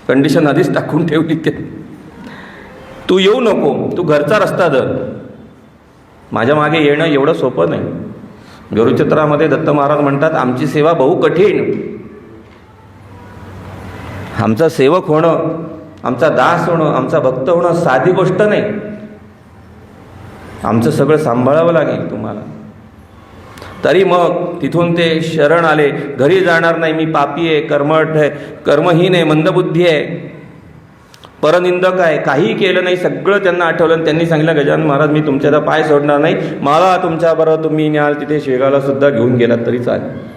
कंडिशन आधीच टाकून ठेवली ते. तू येऊ नको, तू घरचा रस्ता धर. माझ्या मागे येणं एवढं सोपं नाही. गुरुचित्रामध्ये दत्त महाराज म्हणतात, आमची सेवा बहु कठीण. आमचा सेवक होणं, आमचा दास होणं, आमचा भक्त होणं साधी गोष्ट नाही. आमचं सगळं सांभाळावं लागेल तुम्हाला. तरी मग तिथून ते शरण आले. घरी जाणार नाही, मी पापी आहे, कर्मठ आहे, कर्महीन आहे, मंदबुद्धी आहे, परनिंदक आहे, काहीही केलं नाही. सगळं त्यांना आठवलं आणि त्यांनी सांगितलं, गजानन महाराज मी तुमच्याला पाय सोडणार नाही, मला तुमच्याबरोबर तुम्ही न्याल तिथे शेगावला सुद्धा घेऊन गेलात तरी चालेल.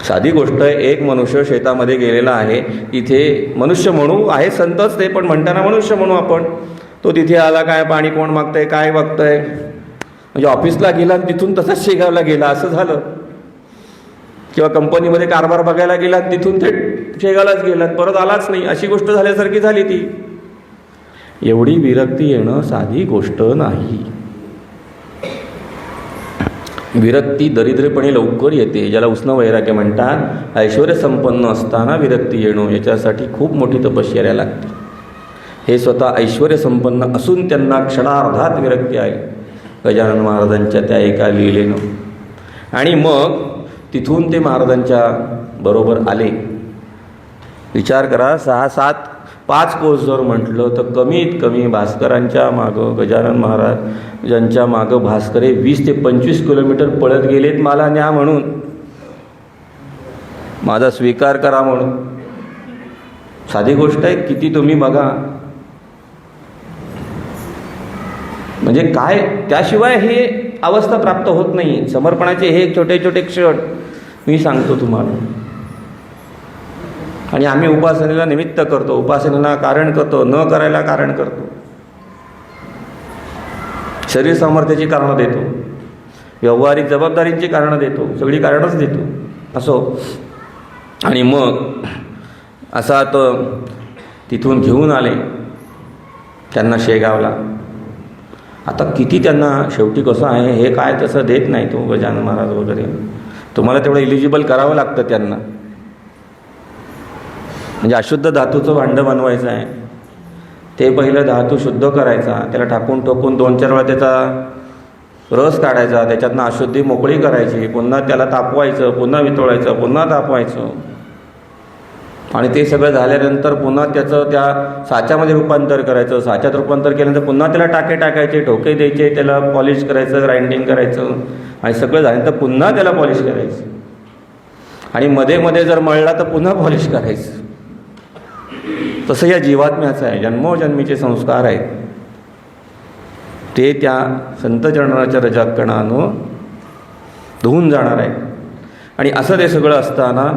साधी गोष्ट आहे. एक मनुष्य शेतामध्ये गेलेला आहे, तिथे मनुष्य म्हणू आहे, संतच ते, पण म्हणताना मनुष्य म्हणू आपण. तो तिथे आला, काय पाणी कोण मागतंय, काय बघतंय, म्हणजे ऑफिसला गेला तिथून तसाच शेगावला गेला असं झालं. किंवा कंपनीमध्ये कारभार बघायला गेला तिथून ते शेगावलाच गेला, परत आलाच नाही, अशी गोष्ट झाल्यासारखी झाली ती. एवढी विरक्ती येणं साधी गोष्ट नाही. विरक्ती दरिद्रपणे लवकर येते, ज्याला उष्ण वैराग्य म्हणतात. ऐश्वर संपन्न असताना विरक्ती येणं, याच्यासाठी खूप मोठी तपश्चर्या लागते. हे स्वतः ऐश्वर संपन्न असून त्यांना क्षणार्धात विरक्ती आहे गजानन महाराजांच्या त्या एका लीलेनं. आणि मग तिथून ते महाराजांच्या बरोबर आले. विचार करा, 5 कोस जर म्हटलं तर कमीत कमी भास्करांच्या मागं, गजानन महाराजांच्या मागं भास्करे 20 ते 25 किलोमीटर पळत गेलेत, मला न्या म्हणून, माझा स्वीकार करा म्हणून. साधी गोष्ट आहे, किती तुम्ही बघा. म्हणजे काय, त्याशिवाय हे अवस्था प्राप्त होत नाही. समर्पणाचे हे छोटे छोटे क्षण मी सांगतो तुम्हाला. आणि आम्ही उपासनेला निमित्त करतो, उपासनेला कारण करतो, न करायला कारण करतो, शरीर सामर्थ्याची कारणं देतो, व्यावहारिक जबाबदारींची कारणं देतो, सगळी कारणंच देतो. असो. आणि मग असा तो तिथून घेऊन आले त्यांना शेगावला. आता किती त्यांना, शेवटी कसं आहे, हे काय तसं देत नाही तो गजानन महाराज वगैरे. तुम्हाला तेवढं इलिजिबल करावं लागतं त्यांना. म्हणजे अशुद्ध धातूचं भांडं बनवायचं आहे, ते पहिलं धातू शुद्ध करायचा, त्याला टाकून ठोकून 2-4 वेळा त्याचा रस काढायचा, त्याच्यातनं अशुद्धी मोकळी करायची, पुन्हा त्याला तापवायचं, पुन्हा वितळायचं, पुन्हा तापवायचं. आणि ते सगळं झाल्यानंतर पुन्हा त्याचं त्या साच्यामध्ये रूपांतर करायचं. साच्यात रूपांतर केल्यानंतर पुन्हा त्याला टाके टाकायचे, ठोके द्यायचे, त्याला पॉलिश करायचं, ग्राइंडिंग करायचं. आणि सगळं झाल्यानंतर पुन्हा त्याला पॉलिश करायचं. आणि मध्ये मध्ये जर मळला तर पुन्हा पॉलिश करायचं. तसं या जीवात्म्याचं आहे. जन्मोजन्मीचे संस्कार आहेत ते त्या संत चरणाच्या रजाकणानं धुवून जाणार आहे. आणि असं ते सगळं असताना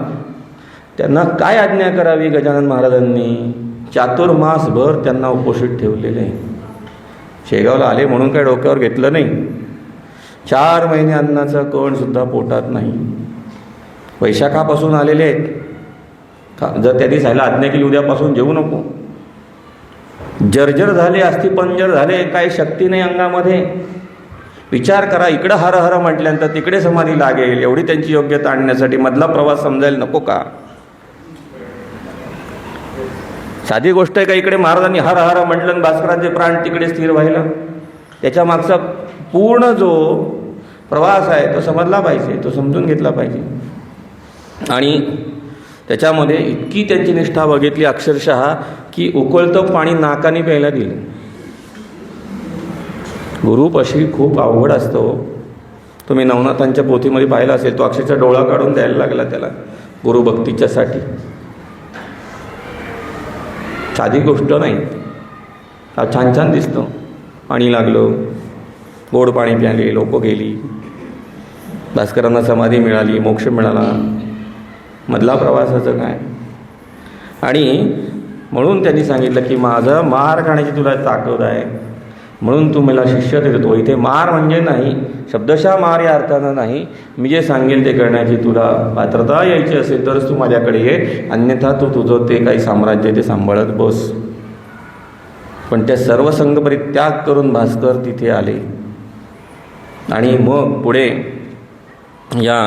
त्यांना काय आज्ञा करावी गजानन महाराजांनी? चातुर्मासभर त्यांना उपोषित ठेवलेले आहे. शेगावला आले म्हणून काय डोक्यावर घेतलं नाही. 4 महिने अन्नाचा कणसुद्धा पोटात नाही. वैशाखापासून आलेले आहेत. जर त्या दिवस आयला आज्ञा केली उद्यापासून जेवू नको, जर्जर झाले, अस्थिपंजर झाले, काही शक्ती नाही अंगामध्ये. विचार करा, इकडं हर हर म्हटल्यानंतर तिकडे समाधी लागेल, एवढी त्यांची योग्यता आणण्यासाठी मधला प्रवास समजायला नको का? साधी गोष्ट आहे का? इकडे महाराजांनी हर हर म्हटलं, भास्करांचे प्राण तिकडे स्थिर व्हायला. त्याच्या मागचा पूर्ण जो प्रवास आहे तो समजला पाहिजे, तो समजून घेतला पाहिजे. आणि त्याच्यामध्ये इतकी त्यांची निष्ठा बघितली अक्षरशः की उकळतं पाणी नाकाने प्यायला दिलं. गुरुपाशी खूप अवघड असतं. तुम्ही नवनाथांच्या पोथीमध्ये पाहिलं असेल, तो अक्षरशः डोळा काढून द्यायला लागला त्याला गुरुभक्तीच्यासाठी. साधी गोष्ट नाही. छान छान दिसतं. पाणी लागलं, गोड पाणी प्याले, लोक गेली, भास्करांना समाधी मिळाली, मोक्ष मिळाला. मधला प्रवासाचं काय? आणि म्हणून त्यांनी सांगितलं की माझं मार खाण्याची तुला ताकद आहे, म्हणून तू मला शिष्य देतो. इथे मार म्हणजे नाही, शब्दशः मार या अर्थानं नाही, मी जे सांगेल ते करण्याची तुला पात्रता यायची असेल तरच तू माझ्याकडे ये, अन्यथा तू तुझं ते काही साम्राज्य ते सांभाळत बस. पण त्या सर्व संघ परित्याग करून भास्कर तिथे आले. आणि मग पुढे या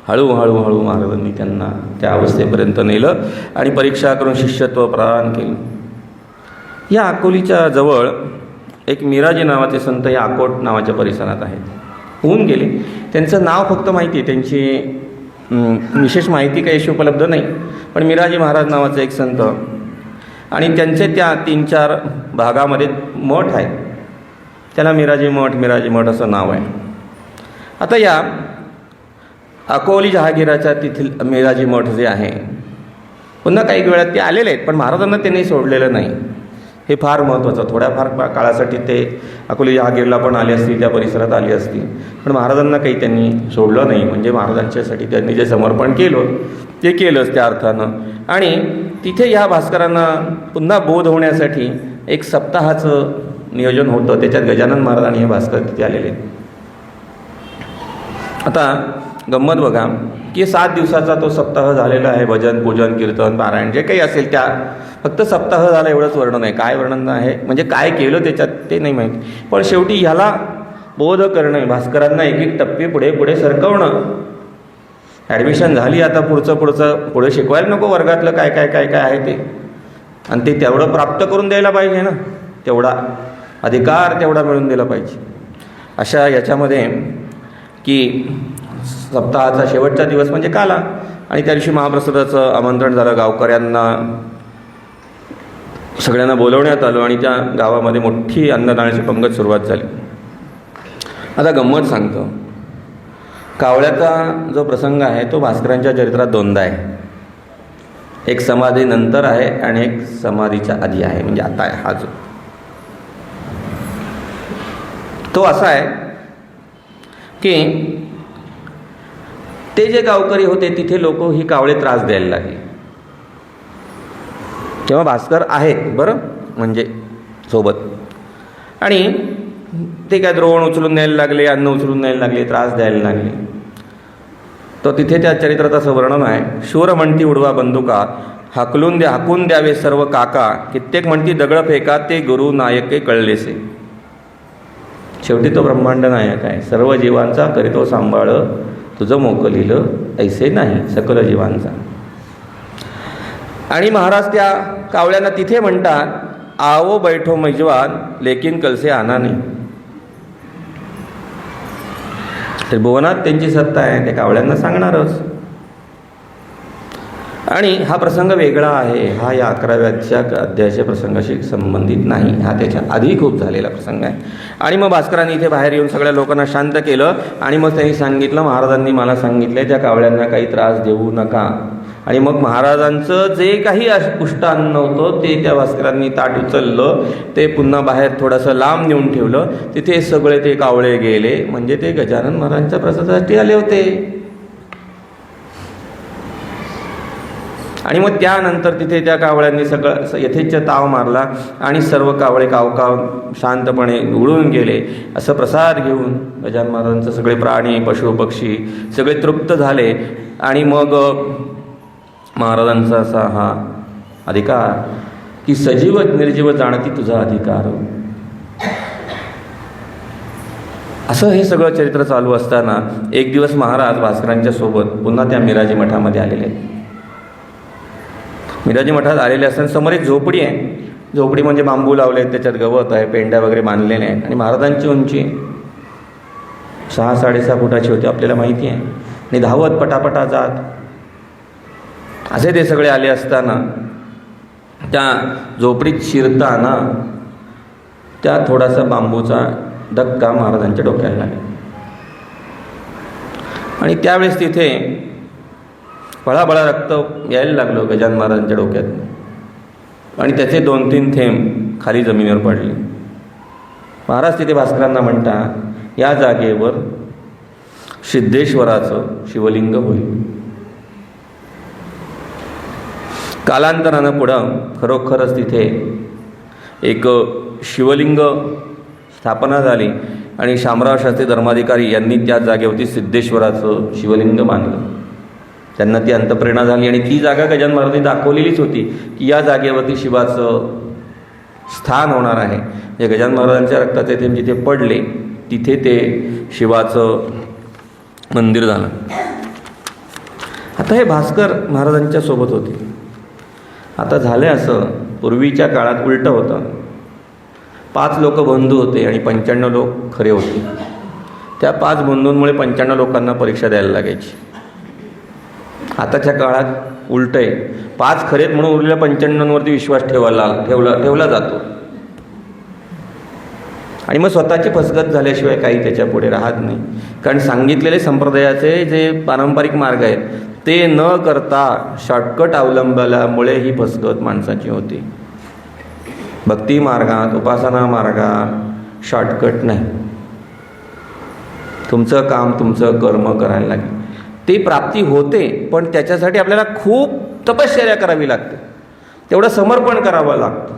हळूहळू महाराजांनी त्यांना त्या अवस्थेपर्यंत नेलं आणि परीक्षा करून शिष्यत्व प्रदान केलं. या अकोलीच्या जवळ एक मिराजी नावाचे संत या अकोट नावाच्या परिसरात आहेत. होऊन गेले. त्यांचं नाव फक्त माहिती आहे, त्यांची विशेष माहिती काही अशी उपलब्ध नाही. पण मिराजी महाराज नावाचे एक संत, आणि त्यांचे त्या 3-4 भागामध्ये मठ आहेत. त्याला मिराजी मठ असं नाव आहे. आता या अकोली जहागीराच्या तिथील मिराजी मठ जे आहे, पुन्हा काही वेळात ते आलेले आहेत, पण महाराजांना त्यांनी सोडलेलं नाही. हे फार महत्त्वाचं. थोड्याफार काळासाठी ते अकोली जहागीरला पण आले असतील, त्या परिसरात आली असतील, पण महाराजांना काही त्यांनी सोडलं नाही. म्हणजे महाराजांच्यासाठी त्यांनी जे समर्पण केलं ते केलंच त्या अर्थानं. आणि तिथे या भास्करांना पुन्हा बोध होण्यासाठी एक सप्ताहाचं नियोजन होतं. त्याच्यात गजानन महाराज आणि हे भास्कर तिथे आलेले आहेत. आता गंमत बघा की 7 दिवसाचा तो सप्ताह झालेला आहे. भजन, पूजन, कीर्तन, पारायण जे काही असेल त्या, फक्त सप्ताह झाला एवढंच वर्णन आहे. काय वर्णन आहे म्हणजे काय केलं त्याच्यात ते नाही माहिती. पण शेवटी ह्याला बोध करणं, भास्करांना एक टप्पे पुढे सरकवणं. ॲडमिशन झाली, आता पुढे शिकवायला नको वर्गातलं काय आहे ते, आणि ते तेवढं प्राप्त करून द्यायला पाहिजे ना, तेवढा अधिकार तेवढा मिळून दिला पाहिजे. अशा याच्यामध्ये की सप्ताहाचा शेवटचा दिवस म्हणजे काला, आणि त्या दिवशी महाप्रसादाचं आमंत्रण झालं. गावकऱ्यांना सगळ्यांना बोलवण्यात आलं आणि त्या गावामध्ये मोठी अन्नदानाची पंगत सुरुवात झाली. आता गंमत सांगतो. कावळ्याचा जो प्रसंग आहे तो भास्करांच्या चरित्रात दोनदा आहे. एक समाधीनंतर आहे आणि एक समाधीच्या आधी आहे, म्हणजे आता आहे हा जो. तो असा आहे की ते जे गावकरी होते तिथे लोक ही कावळे त्रास द्यायला लागले. तेव्हा भास्कर आहेत बरं, म्हणजे सोबत, आणि ते काय द्रोण उचलून न्यायला लागले, अन्न उचलून न्यायला लागले, त्रास द्यायला लागले. तर तिथे त्या चरित्रात असं वर्णन आहे. शूर म्हणती उडवा बंदुका, हाकून द्यावे सर्व काका, कित्येक म्हणती दगड फेका, ते गुरु नायके कळलेसे. शेवटी तो ब्रह्मांड नायक आहे, सर्व जीवांचा करीतो सांभाळ, तुझं मोकलीलं ऐसे नाही सकल जीवांचा. आणि महाराज त्या कावळ्यांना तिथे म्हणतात, आवो बैठो मैजवान लेकिन कलसे आना नाही. त्रिभुवनात त्यांची सत्ता आहे, त्या कावळ्यांना सांगणारच. आणि हा प्रसंग वेगळा आहे, हा या 11व्या अध्यायाच्या प्रसंगाशी संबंधित नाही, हा त्याच्या आधी खूप झालेला प्रसंग आहे. आणि मग भास्करांनी इथे बाहेर येऊन सगळ्या लोकांना शांत केलं आणि मग त्यांनी सांगितलं, महाराजांनी मला सांगितले त्या कावळ्यांना काही त्रास देऊ नका. आणि मग महाराजांचं जे काही उष्टान्न होतं ते त्या भास्करांनी ताट उचललं, ते पुन्हा बाहेर थोडंसं लांब नेऊन ठेवलं. तिथे सगळे ते कावळे गेले, म्हणजे ते गजानन महाराजांच्या प्रसादासाठी आले होते. आणि मग त्यानंतर तिथे त्या कावळ्यांनी सगळं यथेच्छ ताव मारला आणि सर्व कावळे कावकाव शांतपणे उडून गेले. असं प्रसाद घेऊन गजानन महाराजांचे सगळे प्राणी पशु पक्षी सगळे तृप्त झाले. आणि मग महाराजांचा असा हा अधिकार की सजीव निर्जीव जाणती तुझा अधिकार, असं हे सगळं चरित्र चालू असताना एक दिवस महाराज भास्करांच्या सोबत पुन्हा त्या मिराजी मठामध्ये आलेले आहेत. मिराजी मठात आलेले असताना समोर एक झोपडी आहे. झोपडी म्हणजे बांबू लावले आहेत, त्याच्यात गवत आहे, पेंड्या वगैरे बांधलेल्या आहेत. आणि महाराजांची उंची 6-6.5 फुटाची होती, आपल्याला माहिती आहे. आणि धावत पटापटा जात असे ते सगळे आले असताना त्या झोपडीत शिरताना त्या थोडासा बांबूचा धक्का महाराजांच्या डोक्याला लागला. आणि त्यावेळेस तिथे फळाफळा रक्त यायला लागलं गजानन महाराजांच्या डोक्यात आणि त्याचे 2-3 थेंब खाली जमिनीवर पडले. महाराज तिथे भास्करांना म्हणता, या जागेवर सिद्धेश्वराचं शिवलिंग होईल. कालांतरानं पुढं खरोखरच तिथे एक शिवलिंग स्थापना झाली आणि शामराव शास्त्री धर्माधिकारी यांनी त्या जागेवरती सिद्धेश्वराचं शिवलिंग बांधलं. त्यांना ती अंतप्रेरणा झाली आणि ती जागा गजानन महाराजांनी दाखवलेलीच होती की या जागेवरती शिवाचं स्थान होणार आहे. जे गजानन महाराजांच्या रक्ताचे थेंब जिथे पडले तिथे ते शिवाचं मंदिर झालं. आता हे भास्कर महाराजांच्या सोबत होते. आता झालं असं, पूर्वीच्या काळात उलटं होतं. 5 लोक बंधू होते आणि 95 लोक खरे होते. त्या 5 बंधूंमुळे 95 लोकांना परीक्षा द्यायला लागायची. आताच्या काळात उलट आहे, 5 खरेत म्हणून उरलेल्या 95वरती विश्वास ठेवला जातो. आणि मग स्वतःची फसगत झाल्याशिवाय काही त्याच्या पुढे राहत नाही. कारण सांगितलेले संप्रदायाचे जे पारंपरिक मार्ग आहेत ते न करता शॉर्टकट अवलंबल्यामुळे ही फसगत माणसाची होते. भक्ती मार्गात, उपासना मार्गात शॉर्टकट नाही. तुमचं काम, तुमचं कर्म करायला लागेल. ती प्राप्ती होते, पण त्याच्यासाठी आपल्याला खूप तपश्चर्या करावी लागते, तेवढं समर्पण करावं लागतं.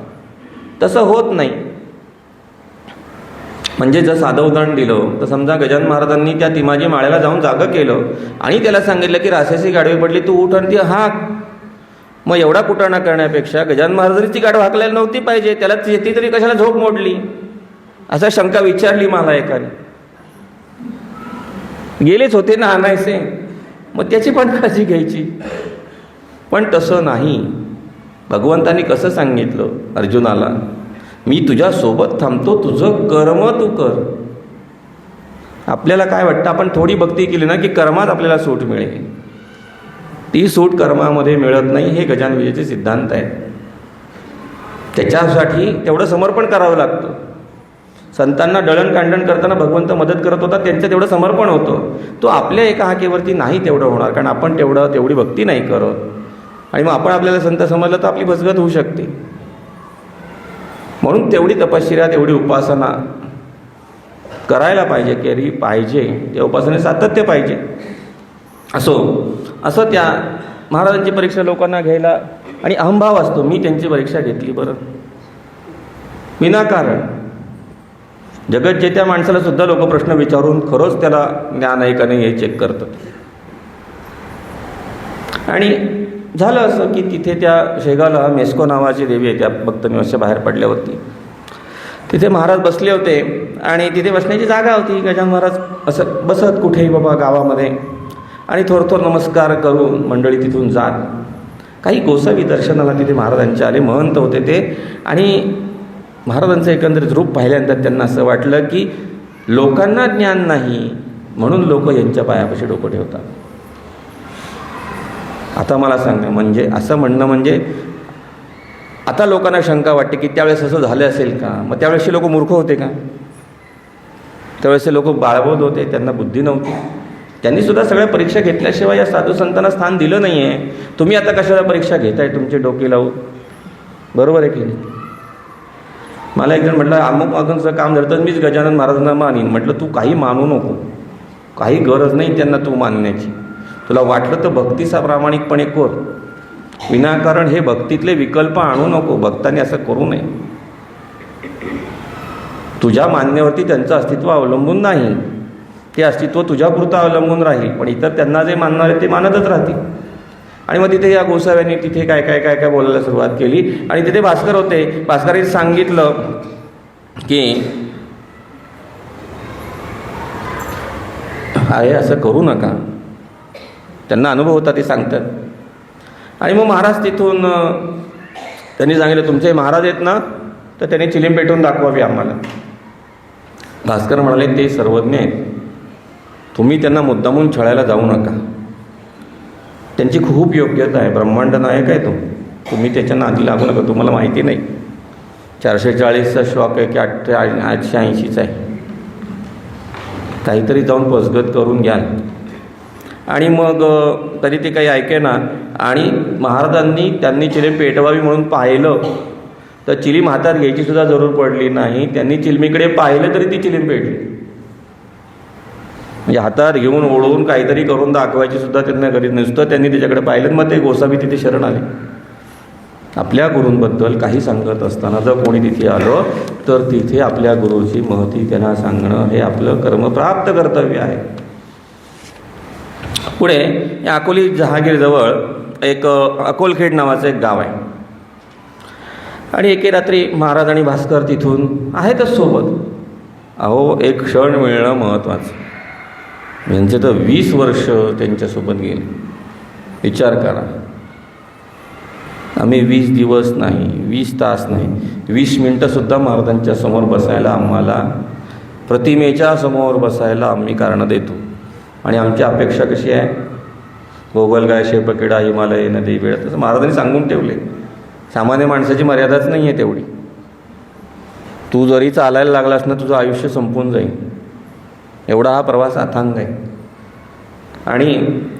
तसं होत नाही. म्हणजे जर साधं उदाहरण दिलं तर समजा गजानन महाराजांनी त्या तिमाजी माळ्याला जाऊन जागं केलं आणि त्याला सांगितलं की रासेसी गाडवी पडली, तू उठ आणि ती हाक. मग एवढा कुटाणा करण्यापेक्षा गजानन महाराजांनी ती गाडव हाकलायला नव्हती पाहिजे, त्याला ती तरी कशाला झोप मोडली, असा शंका विचारली मला एकाने. गेलेच होते ना आणायचे, मग त्याची पण काळजी घ्यायची. पण तसं नाही. भगवंतांनी कसं सांगितलं अर्जुनाला, मी तुझ्यासोबत थांबतो, तुझं कर्म तू कर. आपल्याला काय वाटतं, आपण थोडी भक्ती केली ना की कर्मात आपल्याला सूट मिळेल. ती सूट कर्मामध्ये मिळत नाही, हे गजानन विजयचे सिद्धांत आहे. त्याच्यासाठी तेवढं समर्पण करावं लागतं. संतांना दळणकांडण करताना भगवंत मदत करत होता, त्यांचं तेवढं समर्पण होतं. तो आपल्या एका हाकेवरती नाही तेवढं होणार, कारण आपण तेवढी भक्ती नाही करत. आणि मग आपण आपल्याला संत समजलं तर आपली फसगत होऊ शकते. म्हणून तेवढी तपश्चर्या, तेवढी उपासना करायला पाहिजे, केली पाहिजे. त्या उपासनेत सातत्य पाहिजे. असं त्या महाराजांची परीक्षा लोकांना घ्यायला आणि अहंभाव असतो. मी त्यांची परीक्षा घेतली बरं, विनाकारण. जगत जे त्या माणसाला सुद्धा लोक प्रश्न विचारून खरंच त्याला ज्ञान आहे का नाही हे चेक करतात. आणि झालं असं की तिथे त्या शेगावला मेस्को नावाची देवी आहे, त्या भक्तनिवासच्या बाहेर पडल्यावरती तिथे महाराज बसले होते. आणि तिथे बसण्याची जागा होती. गजानन महाराज असं बसत कुठेही बाबा गावामध्ये, आणि थोर नमस्कार करून मंडळी तिथून जात. काही गोसावी दर्शनाला तिथे महाराजांचे आले, महंत होते ते. आणि महाराजांचं एकंदरीत रूप पाहिल्यानंतर त्यांना असं वाटलं की लोकांना ज्ञान नाही म्हणून लोक यांच्या पायापाशी डोकं ठेवतात. आता मला सांगा, म्हणजे असं म्हणणं म्हणजे आता लोकांना शंका वाटते की त्यावेळेस असं झालं असेल का? मग त्यावेळेसचे लोक मूर्ख होते का? त्यावेळेसचे लोक बाळबोध होते, त्यांना बुद्धी नव्हती. त्यांनीसुद्धा सगळ्या परीक्षा घेतल्याशिवाय या साधू संतांना स्थान दिलं नाही आहे. तुम्ही आता कशाला परीक्षा घेताय तुमचे डोके लावून? बरोबर आहे की नाही? मला एक जण म्हटलं अमुक मागूनचं काम झालं तर मीच गजानन महाराजांना मानीन. म्हटलं तू काही मानू नको, काही गरज नाही त्यांना तू मानण्याची. तुला वाटलं तर भक्तीचा प्रामाणिकपणे कर, विनाकारण हे भक्तीतले विकल्प आणू नको. भक्तांनी असं करू नये. तुझ्या मानण्यावरती त्यांचं अस्तित्व अवलंबून नाही, ते अस्तित्व तुझ्यापुरतं अवलंबून राहील. पण इतर त्यांना जे मानणार आहे ते मानतच राहतील. आणि मग तिथे या गोसाव्यांनी तिथे काय काय काय काय बोलायला सुरुवात केली. आणि तिथे भास्कर होते. भास्करांनी सांगितलं की आहे असं करू नका. त्यांना अनुभव होता, ते सांगतात. आणि मग महाराज तिथून त्यांनी सांगितलं तुमचे महाराज आहेत ना, तर त्यांनी चिलीम पेटवून दाखवावी आम्हाला. भास्कर म्हणाले ते सर्वज्ञ आहेत, तुम्ही त्यांना मुद्दामून छळायला जाऊ नका. त्यांची खूप योग्यता आहे, ब्रह्मांड नायक आहे तो, तुम्ही त्याच्या नादी लागू नका. तुम्हाला माहिती नाही 440चा श्लोक आहे की 880चा आहे, काहीतरी जाऊन पसगत करून घ्याल. आणि मग तरी ते काही ऐके ना. आणि महाराजांनी त्यांनी चिलीम पेटवावी म्हणून पाहिलं तर चिलीम हातात घ्यायची सुद्धा जरूर पडली नाही. त्यांनी चिलमीकडे पाहिलं तरी ती चिलीम पेटली. म्हणजे हातात घेऊन ओढून काहीतरी करून दाखवायची सुद्धा त्यांना गरज नसतं. त्यांनी त्याच्याकडे पाहिलं, मग ते गोसावी तिथे शरण आले. आपल्या गुरूंबद्दल काही सांगत असताना जर कोणी तिथे आलं तर तिथे आपल्या गुरूची महती त्यांना सांगणं हे आपलं कर्मप्राप्त कर्तव्य आहे. पुढे या अकोली जहागीरजवळ एक अकोलखेड नावाचं एक गाव आहे. आणि एके रात्री महाराज आणि भास्कर तिथून आहेतच सोबत. अहो, एक क्षण मिळणं महत्त्वाचं. यांचे तर 20 वर्ष त्यांच्यासोबत गेले. विचार करा, आम्ही 20 दिवस नाही, 20 तास नाही, 20 मिनटंसुद्धा महाराजांच्या समोर बसायला, आम्हाला प्रतिमेच्या समोर बसायला आम्ही कारणं देतो. आणि आमची अपेक्षा कशी आहे? गोगलगाय, शेपकिडा, हिमालय, नदी, वेळ, तसं महाराजांनी सांगून ठेवले. सामान्य माणसाची मर्यादाच नाही आहे तेवढी. तू जरी चालायला लागलास ना, तुझं आयुष्य संपून जाईल, एवढा हा प्रवास अथांग आहे. आणि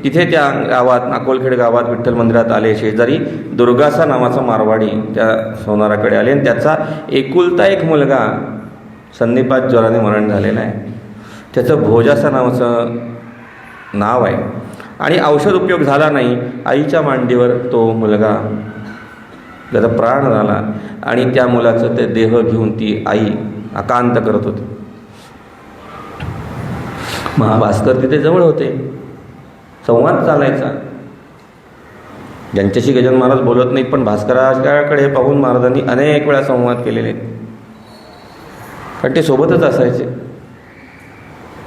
तिथे त्या गावात, अकोलखेड गावात विठ्ठल मंदिरात आले. शेजारी दुर्गासा नावाचा मारवाडी त्या सोनाराकडे आले. आणि त्याचा एकुलता एक मुलगा संधिपात ज्वराने मरण झालेला आहे. त्याचं भोजासा नावाचं नाव आहे. आणि औषध उपयोग झाला नाही. आईच्या मांडीवर तो मुलगा, त्याचा प्राण झाला. आणि त्या मुलाचं ते देह घेऊन ती आई आकांत करत होती. महाभास्कर तिथे जवळ होते. संवाद चालायचा. ज्यांच्याशी गजानन महाराज बोलत नाहीत, पण भास्कराकडे पाहून महाराजांनी अनेक वेळा संवाद केलेले आहेत, कारण ते सोबतच असायचे.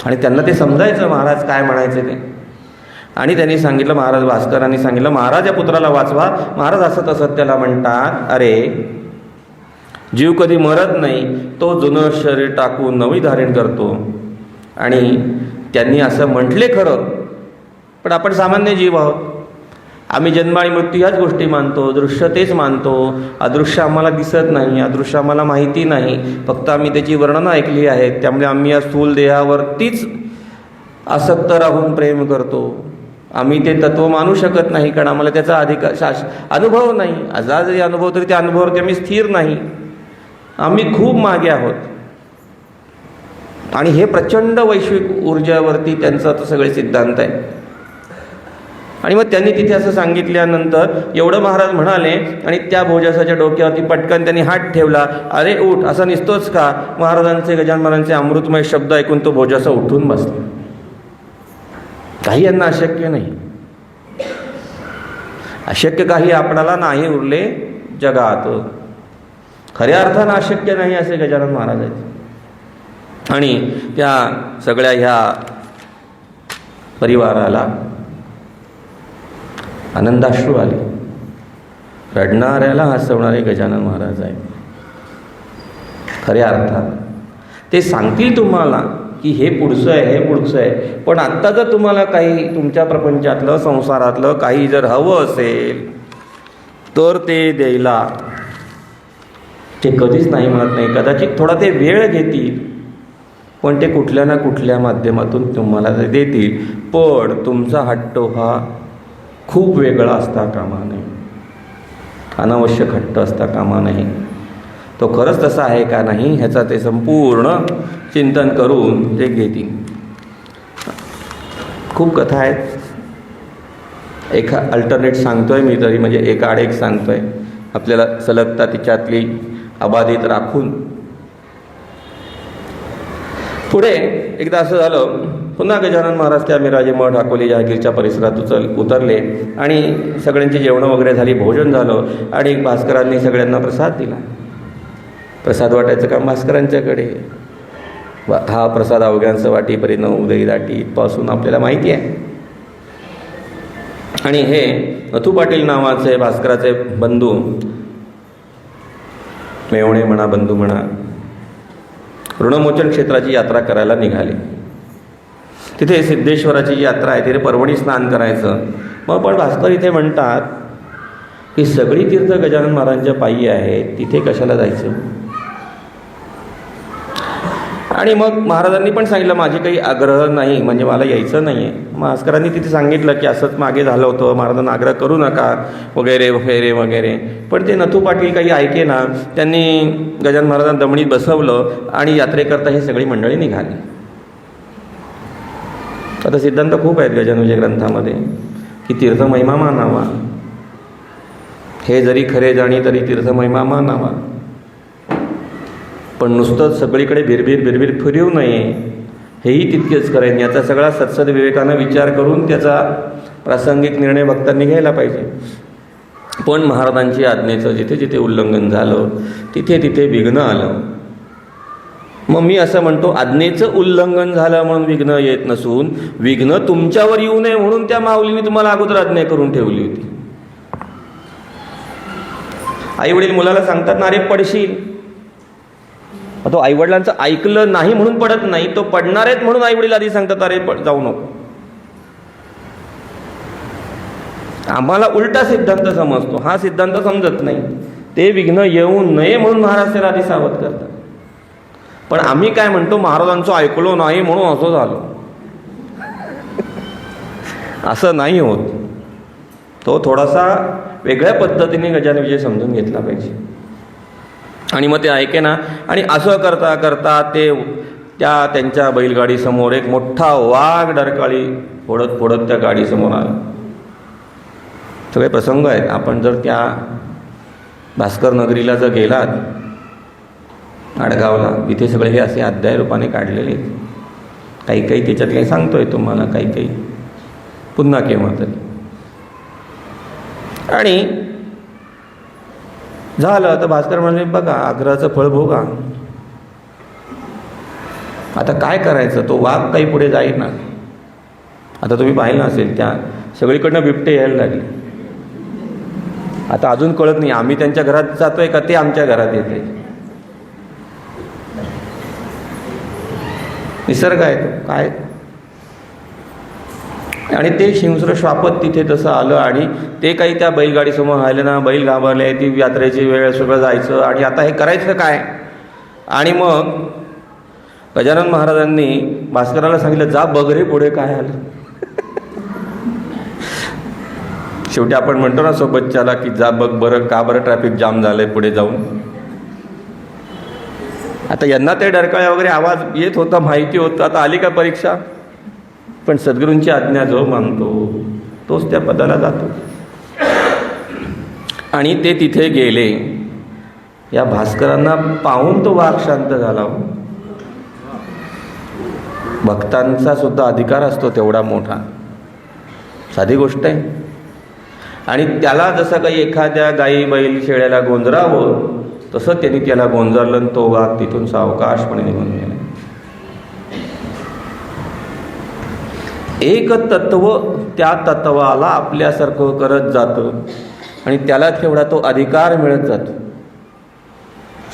आणि त्यांना ते समजायचं महाराज काय म्हणायचे ते. आणि त्यांनी सांगितलं, महाराज भास्करांनी सांगितलं, महाराज या पुत्राला वाचवा. महाराज असत असत त्याला म्हणतात, अरे जीव कधी मरत नाही, तो जुनं शरीर टाकून नवी धारण करतो. आणि त्यांनी असं म्हटले खरं, पण आपण सामान्य जीव आहोत. आम्ही जन्म आणि मृत्यू ह्याच गोष्टी मानतो, दृश्य तेच मानतो. अदृश्य आम्हाला दिसत नाही, अदृश्य आम्हाला माहिती नाही, फक्त आम्ही त्याची वर्णनं ऐकली आहेत. त्यामुळे आम्ही या स्थूल देहावरतीच आसक्त राहून प्रेम करतो. आम्ही ते तत्व मानू शकत नाही, कारण आम्हाला त्याचा अनुभव नाही. आज जरी अनुभव तरी त्या अनुभवावरती आम्ही स्थिर नाही. आम्ही खूप मागे आहोत. आणि हे प्रचंड वैश्विक ऊर्जावरती त्यांचा तो सगळे सिद्धांत आहे. आणि मग त्यांनी तिथे असं सांगितल्यानंतर एवढं महाराज म्हणाले आणि त्या भोजासाच्या डोक्यावरती पटकन त्यांनी हात ठेवला. अरे उठ, असं निसतोच का? महाराजांचे, गजानन महाराजांचे अमृतमय शब्द ऐकून तो भोजासा उठून बसला. काही यांना अशक्य नाही. अशक्य काही आपणाला नाही उरले जगात. खऱ्या अर्थानं अशक्य नाही असे गजानन महाराज आहेत. आणि त्या सगळ्या ह्या परिवाराला आनंदाश्रू आले. रडणाऱ्याला हसवणारे गजानन महाराज आहेत खऱ्या अर्थात. ते सांगतील तुम्हाला की हे पुढचं आहे, हे पुढचं आहे, पण आत्ता जर तुम्हाला काही तुमच्या प्रपंचातलं, संसारातलं काही जर हवं असेल तर ते द्यायला ते कधीच नाही म्हणत नाही. कदाचित थोडा ते वेळ घेतील, पण ते कुठल्या ना कुठल्या माध्यमातून तुम्हाला ते देतील. पण तुमचा हट्ट हा खूप वेगळा असता कामा नये, अनावश्यक हट्ट असता कामा नये. तो खरंच तसा आहे का नाही ह्याचा ते संपूर्ण चिंतन करून ते घेतील. खूप कथा आहेत. एका अल्टरनेट सांगतोय मी तरी, म्हणजे एका आड एक सांगतोय, आपल्याला सलगता तिच्यातली अबाधित राखून. पुढे एकदा असं झालं, पुन्हा गजानन महाराज त्या मिराजे मठ, अकोले, जहागीरच्या परिसरात उतरले आणि सगळ्यांची जेवणं वगैरे झाली, भोजन झालं आणि भास्करांनी सगळ्यांना प्रसाद दिला. प्रसाद वाटायचं काम भास्करांच्याकडे. हा प्रसाद अवघ्यांचं वाटीपर्यंत उदयी दाटी इथपासून आपल्याला माहिती आहे. आणि हे नथू पाटील नावाचे भास्कराचे बंधू, मेवणे म्हणा, बंधू म्हणा, ऋणमोचन क्षेत्राची यात्रा करायला निघाले. तिथे सिद्धेश्वराची जी यात्रा आहे तिथे परवणी स्नान करायचं. मग पण भास्कर इथे म्हणतात की सगळी तीर्थ गजानन महाराजांच्या पायी आहेत, तिथे कशाला जायचं? आणि मग महाराजांनी पण सांगितलं माझे काही आग्रह नाही, म्हणजे मला यायचं नाही आहे. भास्करांनी तिथे सांगितलं की असंच मागे झालं होतं, महाराजांना आग्रह करू नका वगैरे वगैरे वगैरे. पण ते नथू पाटील काही ऐके ना. त्यांनी गजानन महाराजांना दमणीत बसवलं आणि यात्रेकरता ही सगळी मंडळी निघाली. आता सिद्धांत खूप आहेत गजाननच्या ग्रंथामध्ये की तीर्थमहिमा मानावा, हे जरी खरे जाणी तरी तीर्थमहिमा मानावा. पण नुसतंच सगळीकडे भिरभिर फिरवू नये, हेही तितकेच करेन. याचा सगळा सत्सद विवेकानं विचार करून त्याचा प्रासंगिक निर्णय भक्तांनी घ्यायला पाहिजे. पण महाराजांची आज्ञेचं जिथे जिथे उल्लंघन झालं तिथे तिथे विघ्न आलं. मग मी असं म्हणतो, आज्ञेचं उल्लंघन झालं म्हणून विघ्न येत नसून विघ्न तुमच्यावर येऊ नये म्हणून त्या माऊलीने तुम्हाला अगोदर आज्ञा करून ठेवली होती. आईवडील मुलाला सांगतात ना, अरे पडशील. तो आईवडिलांचं ऐकलं नाही म्हणून पडत नाही, तो पडणार आहेत म्हणून आईवडील आधी सांगतात अरे जाऊ नको. आम्हाला उलटा सिद्धांत समजतो, हा सिद्धांत समजत नाही. ते विघ्न येऊ नये म्हणून महाराज त्याला आधी सावध करतात. पण आम्ही काय म्हणतो, महाराजांचं ऐकलो नाही म्हणून असं झालं. असं नाही होत. तो थोडासा वेगळ्या पद्धतीने गजानन विजय समजून घेतला पाहिजे. आणि मग ते ऐके ना. आणि असं करता करता ते त्यांच्या बैलगाडीसमोर एक मोठा वाघ डरकाळी फोडत फोडत त्या गाडीसमोर आला. सगळे प्रसंग आहेत. आपण जर त्या भास्कर नगरीला जर गेलात, आडगावला, तिथे सगळे हे असे अध्याय रूपाने काढलेले आहेत. काही काही त्याच्यात काही सांगतोय तुम्हाला, काही काही पुन्हा केव्हा तरी. आणि झालं तर भास्कर म्हणजे बघा, आग्रहाचं फळ भोगा. आता काय करायचं, तो वाघ काही पुढे जाईल ना. आता तुम्ही पाहिलं असेल, त्या सगळीकडनं बिबटे यायला लागले. आता अजून कळत नाही आम्ही त्यांच्या घरात जातोय का ते आमच्या घरात येते. निसर्ग आहे तो काय. आणि ते शिंसर श्वापत तिथे तसं आलं आणि ते काही त्या बैलगाडीसमोर राहिलं ना. बैल घाबरले, ती यात्रेची वेळ, सगळं जायचं आणि आता हे करायचं काय. आणि मग गजानन महाराजांनी भास्कराला सांगितलं, जा बघ रे पुढे काय आलं. शेवटी आपण म्हणतो ना सोबतच्याला की जा बघ बरं, का बरं ट्रॅफिक जाम झालंय पुढे जाऊन. आता यांना ते डरकाळ्या वगैरे आवाज येत होता, माहिती होतं. आता आली का परीक्षा. पण सद्गुरूंची आज्ञा जो मानतो तोच त्या पदाला जातो. आणि ते तिथे गेले. या भास्करांना पाहून तो वाघ शांत झाला. भक्तांचा सुद्धा अधिकार असतो तेवढा मोठा, साधी गोष्ट आहे. आणि त्याला जसं काही एखाद्या गाई बैल शेळ्याला गोंजरावं तसं त्यांनी त्याला गोंजारलं आणि तो वाघ तिथून सावकाशपणे निघून गेला. एक तत्व त्या तत्वाला आपल्यासारखं करत जातं आणि त्याला तेवढा तो अधिकार मिळत जातो.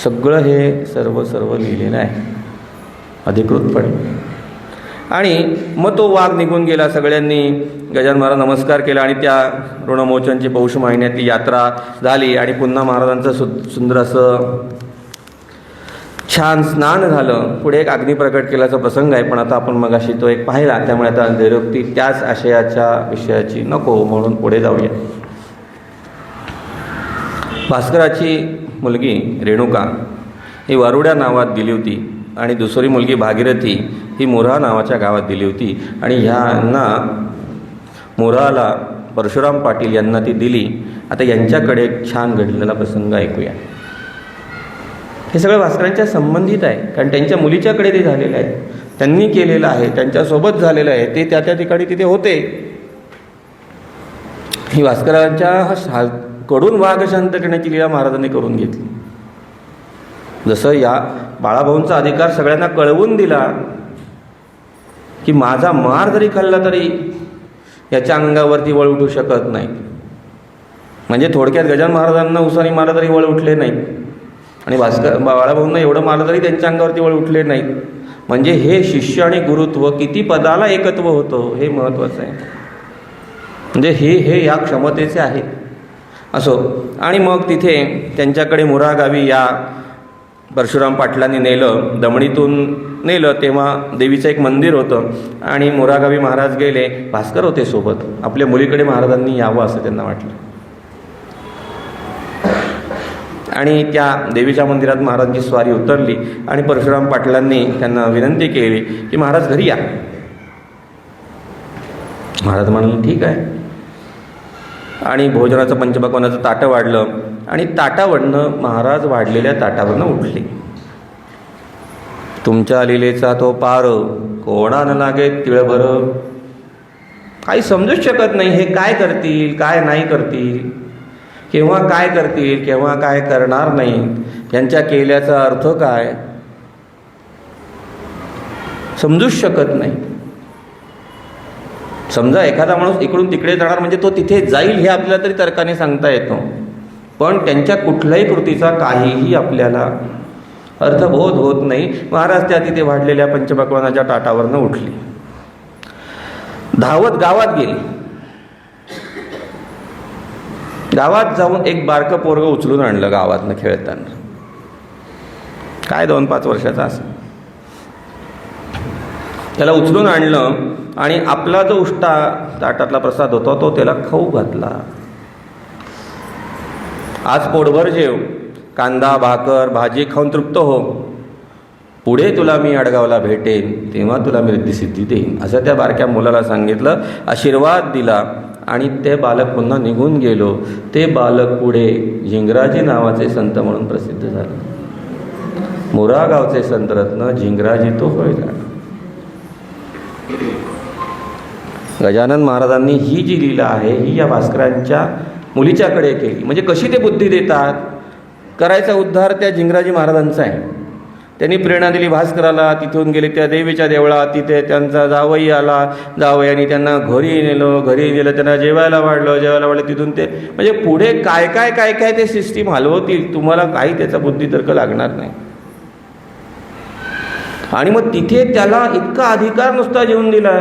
सगळं हे सर्व लिहिलेलं आहे अधिकृतपणे. आणि मग तो वाघ निघून गेला. सगळ्यांनी गजानन महाराज नमस्कार केला आणि त्या ऋणमोचनची पौष महिन्यातली यात्रा झाली आणि पुन्हा महाराजांचं सुंदर असं छान स्नान झालं. पुढे एक अग्नी प्रकट केल्याचा प्रसंग आहे, पण आता आपण मगाशी तो एक पाहिला, त्यामुळे आता देरोक्ती त्याच आशयाच्या विषयाची नको, म्हणून पुढे जाऊया. भास्कराची मुलगी रेणुका ही वरुड्या नावात दिली होती आणि दुसरी मुलगी भागीरथी ही मोरा नावाच्या गावात दिली होती. आणि ह्यांना मोराला परशुराम पाटील यांना ती दिली. आता यांच्याकडे एक छान घडलेला प्रसंग ऐकूया. हे सगळं भास्करांच्या संबंधित आहे, कारण त्यांच्या मुलीच्याकडे ते झालेलं आहे, त्यांनी केलेलं आहे, त्यांच्यासोबत झालेलं आहे, ते त्या ठिकाणी तिथे होते. ही भास्करांच्या कडून वाघ शांत करण्याची लीला महाराजांनी करून घेतली. जसं या बाळाभाऊंचा अधिकार सगळ्यांना कळवून दिला की माझा मार जरी खाल्ला तरी याच्या अंगावरती वळ उठू शकत नाही. म्हणजे थोडक्यात गजानन महाराजांना उसानी मारलं तरी वळ उठले नाहीत आणि बाळाभाऊंना एवढं मारलं तरी त्यांच्या अंगावरती वळ उठले नाहीत. म्हणजे हे शिष्य आणि गुरुत्व किती पदाला एकत्व होतं हे महत्त्वाचं आहे. म्हणजे हे या क्षमतेचे आहे. असो. आणि मग तिथे त्यांच्याकडे मुरा गावी या परशुराम पाटलांनी नेलं, दमणीतून नेलं, तेव्हा देवीचं एक मंदिर होतं आणि मोरागावी महाराज गेले. भास्कर होते सोबत. आपल्या मुलीकडे महाराजांनी यावं असं त्यांना वाटलं आणि त्या देवीच्या मंदिरात महाराजांची स्वारी उतरली आणि परशुराम पाटलांनी त्यांना विनंती केली की महाराज घरी या. महाराज म्हणाले ठीक आहे. आणि भोजनाचं पंचपक्वान्नाचं ताटं वाढलं आणि ताटावरनं महाराज वाढलेल्या ताटावरनं उठले. तुमच्या लीलेचा तो पार कोणा न लागे तिळभर. काही समजूच शकत नाही हे काय करतील, काय नाही करतील, केव्हा काय करतील, केव्हा काय करणार नाही, यांच्या केल्याचा अर्थ काय समजूच शकत नाही. समजा एखादा माणूस इकडून तिकडे जाणार म्हणजे तो तिथे जाईल हे आपल्याला तरी तर्काने सांगता येतो, पण त्यांच्या कुठल्याही कृतीचा काहीही आपल्याला अर्थबोध होत नाही. महाराज त्या तिथे वाढलेल्या पंचपक्वान्नाच्या ताटावरनं उठली, धावत गावात गेली. गावात जाऊन एक बारकं पोरगं उचलून आणलं गावातनं खेळताना. काय 2-5 वर्षाचा असं. त्याला उचलून आणलं आणि आपला जो उष्टा ताटातला प्रसाद होता तो त्याला खाऊ घातला. आज पोटभर जेव, कांदा भाकर भाजी खाऊन तृप्त हो, पुढे तुला मी आडगावला भेटेन तेव्हा तुला मी रिद्धिसिद्धी देईन असं त्या बारक्या मुलाला सांगितलं. आशीर्वाद दिला आणि ते बालक पुन्हा निघून गेलो. ते बालक पुढे झिंगराजी नावाचे संत म्हणून प्रसिद्ध झाले. मोरा गावचे संतरत्न झिंगराजी तो होय झाला. गजानन महाराजांनी ही जी लीला आहे ही या भास्करांच्या मुलीच्याकडे केली. म्हणजे कशी ते बुद्धी देतात, करायचा उद्धार त्या झिंगराजी महाराजांचा आहे. त्यांनी प्रेरणा दिली भास्कराला. तिथून गेले त्या देवीच्या देवळात, तिथे त्यांचा जावई आला, जावयानी त्यांना घरी नेलं, घरी नेलं त्यांना जेवायला वाढलं, तिथून ते म्हणजे पुढे काय काय काय काय ते सिस्टीम हलवतील, तुम्हाला काही त्याचा बुद्धितर्क लागणार नाही. आणि मग तिथे त्याला इतका अधिकार नुसता जेवून दिला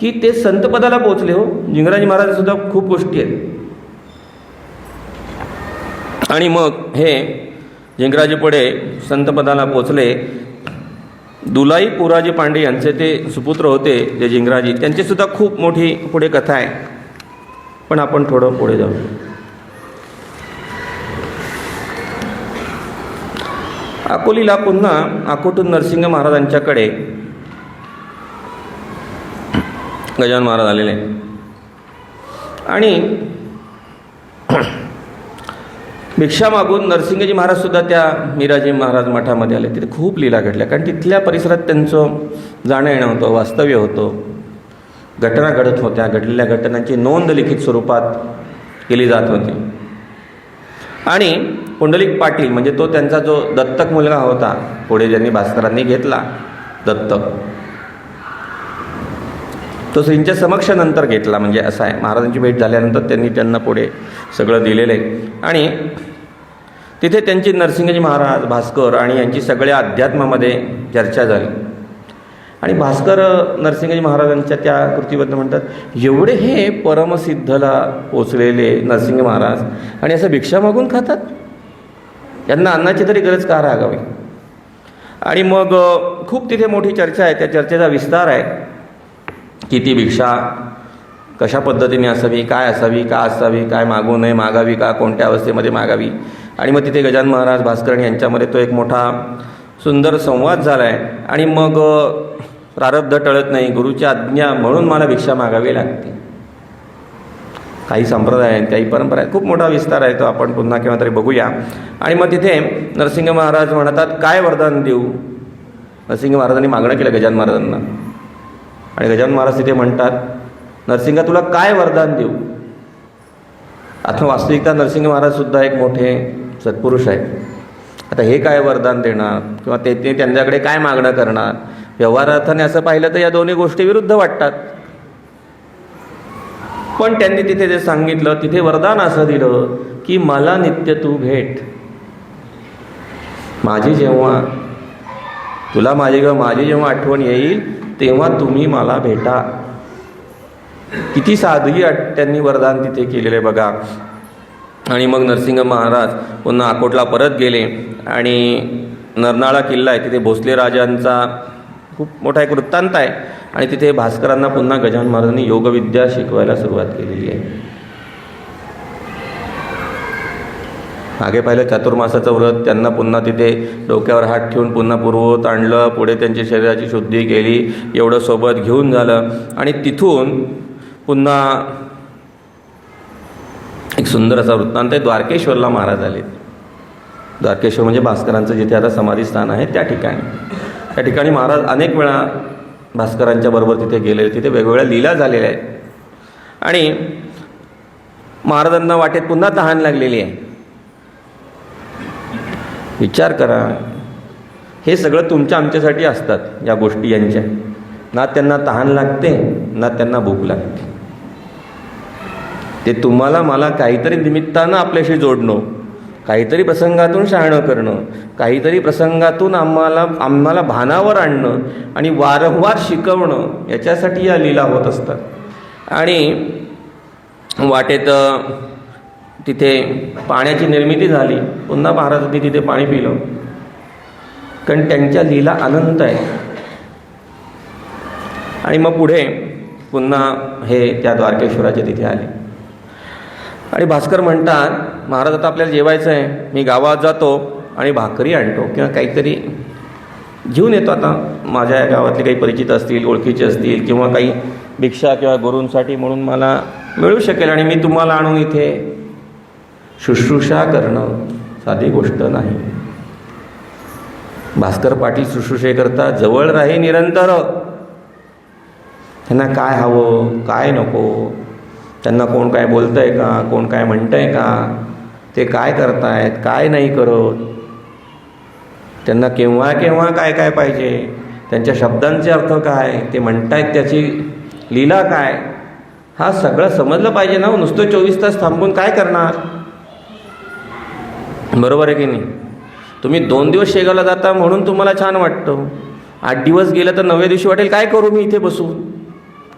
की ते संतपदाला पोचले. हो, जिंगराजी महाराज सुद्धा खूप गोष्टी आहेत. आणि मग हे जिंगराजे पुढे संतपदाला पोचले. दुलाई पुराजी पांडे यांचे ते सुपुत्र होते जे जिंगराजी, त्यांची सुद्धा खूप मोठी पुढे कथा आहे. पण आपण थोडं पुढे जाऊ. अकोलीला पुन्हा अकोटून नरसिंह महाराजांच्याकडे गजानन महाराज आलेले आणि भिक्षा मागून नरसिंहजी महाराज सुद्धा त्या मिराजी महाराज मठामध्ये आले. तिथे खूप लीला घडल्या, कारण तिथल्या परिसरात त्यांचं जाणं येणं होतं, वास्तव्य होतं, घटना घडत होत्या. घडलेल्या घटनांची नोंद लिखित स्वरूपात केली जात होती. आणि पुंडलिक पाटील म्हणजे तो त्यांचा जो दत्तक मुलगा होता, पुढे ज्यांनी भास्करांनी घेतला दत्तक, तो श्रींच्या समक्ष नंतर घेतला. म्हणजे असं आहे, महाराजांची भेट झाल्यानंतर त्यांनी त्यांना पुढे सगळं दिलेलं आहे. आणि तिथे त्यांची नरसिंहजी महाराज, भास्कर आणि यांची सगळ्या अध्यात्मामध्ये चर्चा झाली. आणि भास्कर नरसिंहजी महाराजांच्या त्या कृतीबद्दल म्हणतात, एवढे हे परमसिद्धला पोचलेले नरसिंह महाराज आणि असं भिक्षा मागून खातात, यांना अन्नाची तरी गरज का राहावी. आणि मग खूप तिथे मोठी चर्चा आहे. त्या चर्चेचा विस्तार आहे की ती भिक्षा कशा पद्धतीने असावी, काय असावी, का असावी, काय मागू नये, मागावी का, कोणत्या अवस्थेमध्ये मागावी. आणि मग तिथे गजानन महाराज, भास्कर यांच्यामध्ये तो एक मोठा सुंदर संवाद झाला आहे. आणि मग प्रारब्ध टळत नाही, गुरुची आज्ञा म्हणून मला भिक्षा मागावी लागते. काही संप्रदाय आहेत, काही परंपरा आहेत, खूप मोठा विस्तार आहे, तो आपण पुन्हा केव्हा तरी बघूया. आणि मग तिथे नरसिंह महाराज म्हणतात, काय वरदान देऊ. नरसिंह महाराजांनी मागणं केलं गजानन महाराजांना. आणि गजानन महाराज तिथे म्हणतात, नरसिंहा तुला काय वरदान देऊ. आता वास्तविकता नरसिंह महाराज सुद्धा एक मोठे सत्पुरुष आहेत. आता हे काय वरदान देणार किंवा ते त्यांच्याकडे काय मागणं करणार. व्यवहारार्थाने असं पाहिलं तर या दोन्ही गोष्टी विरुद्ध वाटतात. पण त्यांनी तिथे जे सांगितलं, तिथे वरदान असं दिलं की मला नित्य तू भेट. माझी जेव्हा तुला माझी जेव्हा आठवण येईल तेव्हा तुम्ही मला भेटा. किती साधगी त्यांनी वरदान तिथे केलेले बघा. आणि मग नरसिंह महाराज पुन्हा अकोटला परत गेले. आणि नरनाळा किल्ला आहे, तिथे भोसले राजांचा खूप मोठा एक वृत्तांत आहे. आणि तिथे भास्करांना पुन्हा गजानन महाराजांनी योगविद्या शिकवायला सुरुवात केलेली आहे. मागे पाहिलं चातुर्मासाचं व्रत, त्यांना पुन्हा तिथे डोक्यावर हात ठेवून पुन्हा पूर्ववत आणलं. पुढे त्यांची शरीराची शुद्धी केली, एवढं सोबत घेऊन झालं. आणि तिथून पुन्हा एक सुंदर असा वृत्तांत आहे. द्वारकेश्वरला महाराज आले. द्वारकेश्वर म्हणजे भास्करांचं जिथे आता समाधीस्थान आहे त्या ठिकाणी महाराज अनेक वेळा भास्करांच्या बरोबर तिथे गेलेले. तिथे वेगवेगळ्या लीला झालेल्या आहेत. आणि महाराजांना वाटेत पुन्हा तहान लागलेली आहे. विचार करा, हे सगळं तुमच्या आमच्यासाठी असतात या गोष्टी यांच्या. ना त्यांना तहान लागते ना त्यांना भूक लागते. ते तुम्हाला मला काहीतरी निमित्तानं आपल्याशी जोडणं, काहीतरी प्रसंगातून शहाणं करणं, काहीतरी प्रसंगातून आम्हाला भानावर आणणं आणि वारंवार शिकवणं, याच्यासाठी या लीला होत असतात. आणि वाटेत तिथे पाण्याची निर्मिती झाली. पुन्हा महाराजांनी तिथे पाणी पिलं, कारण त्यांच्या लीला अनंत आहे. आणि मग पुढे पुन्हा हे त्या द्वारकेश्वराचे तिथे आले. आणि भास्कर म्हणतात, महाराज आता आपल्याला जेवायचं आहे, मी गावात जातो आणि भाकरी आणतो किंवा काहीतरी घेऊन येतो. आता माझ्या गावातले काही परिचित असतील, ओळखीचे असतील, किंवा काही भिक्षा किंवा गुरूंसाठी म्हणून मला मिळू शकेल. आणि मी तुम्हाला आणून इथे शुश्रूषा करणं साधी गोष्ट नाही. भास्कर पाटील शुश्रूषे करता जवळ राही निरंतर. त्यांना काय हवं, काय नको, त्यांना कोण काय बोलतंय का, कोण काय म्हणतंय का, ते काय करतायत, काय नाही करत, त्यांना केव्हा केव्हा काय काय पाहिजे, त्यांच्या शब्दांचे अर्थ काय, ते म्हणतायत त्याची लीला काय, हा सगळं समजलं पाहिजे ना. नुसतं 24 तास थांबून काय करणार. बरोबर आहे की नाही. तुम्ही 2 दिवस शेगावला जाता म्हणून तुम्हाला छान वाटतं, 8 दिवस गेलं तर 9व्या दिवशी वाटेल काय करू मी इथे बसू.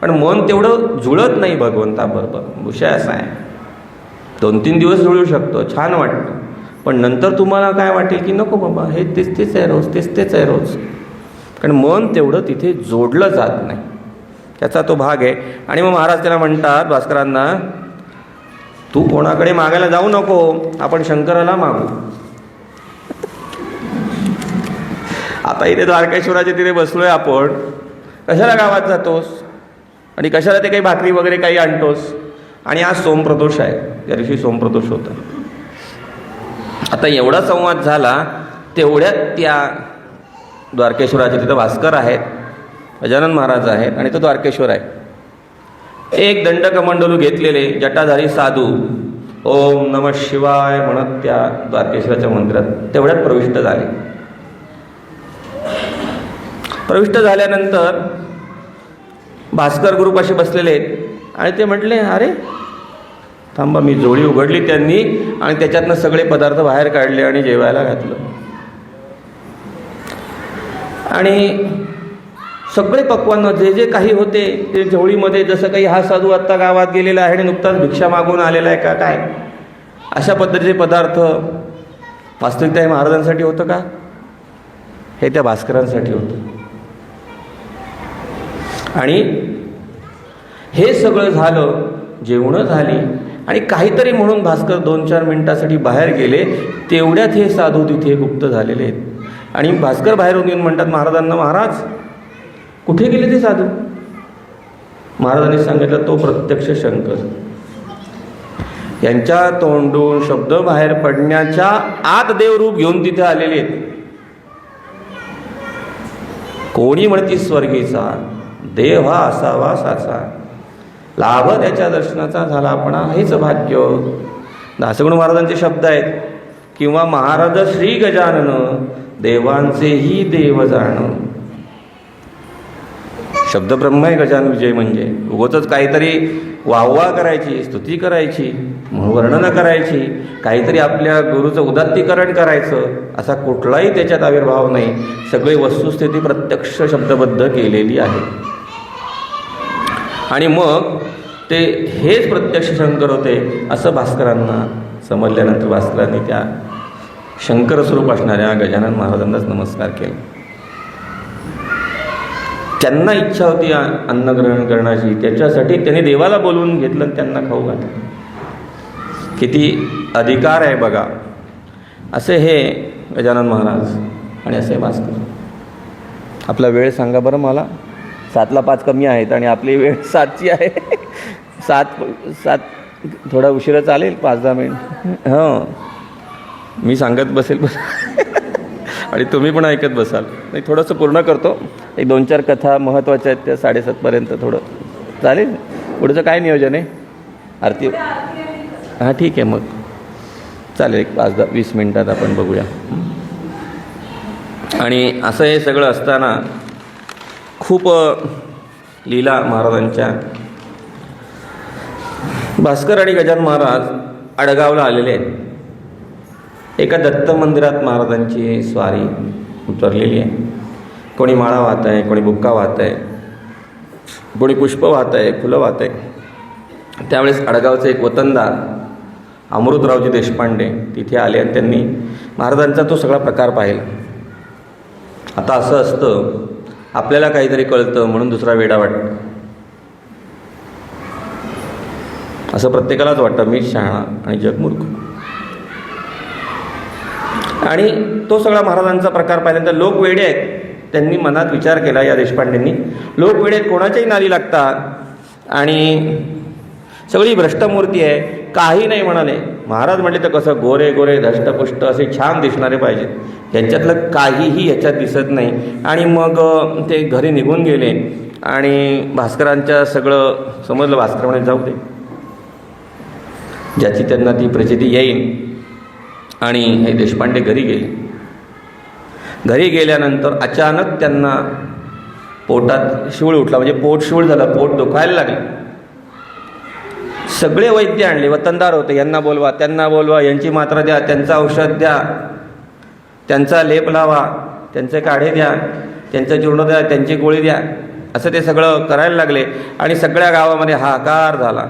पण मन तेवढं जुळत नाही भगवंताबरोबर. विषय असा आहे, 2-3 दिवस जुळू शकतो, छान वाटतं, पण नंतर तुम्हाला काय वाटेल की नको बाबा, हे तेच आहे रोज, तेच आहे रोज. कारण मन तेवढं तिथे जोडलं जात नाही, त्याचा तो भाग आहे. आणि मग महाराज त्यांना म्हणतात भास्करांना, तू कोणाकडे मागायला जाऊ नको, आपण शंकराला मागू. आता इथे द्वारकेश्वराच्या तिथे बसलोय आपण, कशाला गावात जातोस आणि कशाला ते काही भाकरी वगैरे काही आणतोस. आणि आज सोमप्रदोष आहे, त्या दिवशी सोमप्रदोष होता. आता एवढा संवाद झाला, तेवढ्यात त्या द्वारकेश्वराच्या तिथं भास्कर आहेत, गजानन महाराज आहेत आणि तो द्वारकेश्वर आहे. एक दंडकमंडलू घेतलेले जटाधारी साधू ओम नमः शिवाय म्हणत त्या द्वारकेश्वराच्या मंदिरात तेवढ्यात प्रविष्ट झाले. प्रविष्ट झाल्यानंतर भास्कर गुरुपाशी बसलेले आहेत आणि ते म्हटले, अरे थांबा, मी जोडी उघडली त्यांनी आणि त्याच्यातनं सगळे पदार्थ बाहेर काढले आणि जेवायला घातलं. आणि सगळे पक्वान्न जे जे काही होते ते झोळीमध्ये, जसं काही हा साधू आत्ता गावात गेलेला आहे आणि नुकताच भिक्षा मागून आलेला आहे का काय, अशा पद्धतीचे पदार्थ वास्तविकता हे महाराजांसाठी होतं का, हे त्या भास्करांसाठी होतं. आणि हे सगळं झालं, जेवणं झाली आणि काहीतरी म्हणून भास्कर 2-4 मिनिटासाठी बाहेर गेले. तेवढ्यात हे साधू तिथे गुप्त झालेले आहेत. आणि भास्कर बाहेरून येऊन म्हणतात महाराजांना, महाराज कुठे गेले ते साधू. महाराजांनी सांगितलं, तो प्रत्यक्ष शंकर. यांच्या तोंडून शब्द बाहेर पडण्याच्या आत देवरूप घेऊन तिथे आलेले आहेत. कोणी म्हणती स्वर्गीचा, देव हा असावा साचा, लाभ त्याच्या दर्शनाचा झाला आपण, हेच भाग्य. दासगणू महाराजांचे शब्द आहेत. किंवा महाराज श्री गजानन, देवांचेही देव जाण. शब्द ब्रह्म आहे गजानन विजय म्हणजे. उगाचच काहीतरी वाहवा करायची, स्तुती करायची, वर्णनं करायची, काहीतरी आपल्या गुरुचं उदात्तीकरण करायचं, असा कुठलाही त्याच्यात आविर्भाव नाही. सगळी वस्तुस्थिती प्रत्यक्ष शब्दबद्ध केलेली आहे. आणि मग ते हेच प्रत्यक्ष शंकर होते असं भास्करांना समजल्यानंतर भास्करांनी त्या शंकर स्वरूप असणाऱ्या गजानन महाराजांनाच नमस्कार केला. त्यांना इच्छा होती अन्नग्रहण करण्याची, त्याच्यासाठी त्यांनी देवाला बोलवून घेतलं आणि त्यांना खाऊ घातलं. किती अधिकार आहे बघा. असे हे गजानन महाराज आणि असे भास्कर. आपला वेळ सांगा बरं मला. 7ला 5 कमी आहेत आणि आपली वेळ 7ची आहे. 7 थोडा उशिरा चालेल, 5-10 मिनिट. हां, मी सांगत बसेल आणि तुम्ही पण ऐकत बसाल. नाही, थोडंसं पूर्ण करतो. एक 2-4 कथा महत्त्वाच्या आहेत, त्या 7:30पर्यंत थोडं चालेल. पुढचं काय नियोजन आहे? आरती. हां ठीक आहे, मग चालेल. एक 5-10-20 मिनटात आपण बघूया. आणि असं हे सगळं असताना खूप लीला महाराजांच्या. भास्कर आणि गजानन महाराज आडगावला आलेले आहेत. एका दत्त मंदिरात महाराजांची स्वारी उतरलेली आहे. कोणी माळा वाहत आहे, कोणी बुक्का वाहत आहे, कोणी पुष्प वाहत आहे, फुलं वाहत आहे. त्यावेळेस आडगावचे एक वतनदार अमृतरावजी देशपांडे तिथे आले आणि त्यांनी महाराजांचा तो सगळा प्रकार पाहिला. आता असं असतं, आपल्याला काहीतरी कळतं म्हणून दुसरा वेडा वाटतं, असं प्रत्येकालाच वाटतं. मी शहाणा आणि जग मूर्ख. आणि तो सगळा महाराजांचा प्रकार पाहिल्यानंतर लोक वेडे आहेत. त्यांनी मनात विचार केला या देशपांडेंनी, लोक वेडे आहेत, कोणाच्याही नादी लागतात आणि सगळी भ्रष्टमूर्ती आहे, काही नाही म्हणाले. महाराज म्हटले तर कसं, गोरे गोरे धष्टपुष्ट असे छान दिसणारे पाहिजेत. यांच्यातलं काहीही याच्यात दिसत नाही. आणि मग ते घरी निघून गेले. आणि भास्करांच्या सगळं समजलं. भास्कर म्हणे जाऊ दे, ज्याची त्यांना ती प्रचिती येईल. आणि हे देशपांडे घरी गेले. घरी गेल्यानंतर अचानक त्यांना पोटात शिवळ उठला, म्हणजे पोट शिवळ झालं, पोट दुखायला लागलं. सगळे वैद्य आणले, वतनदार होते, यांना बोलवा त्यांना बोलवा, यांची मात्रा द्या, त्यांचं औषध द्या, त्यांचा लेप लावा, त्यांचे काढे द्या. त्यांचं चूर्ण द्या, त्यांची गोळी द्या, असं ते सगळं करायला लागले. आणि सगळ्या गावामध्ये हाहाकार झाला.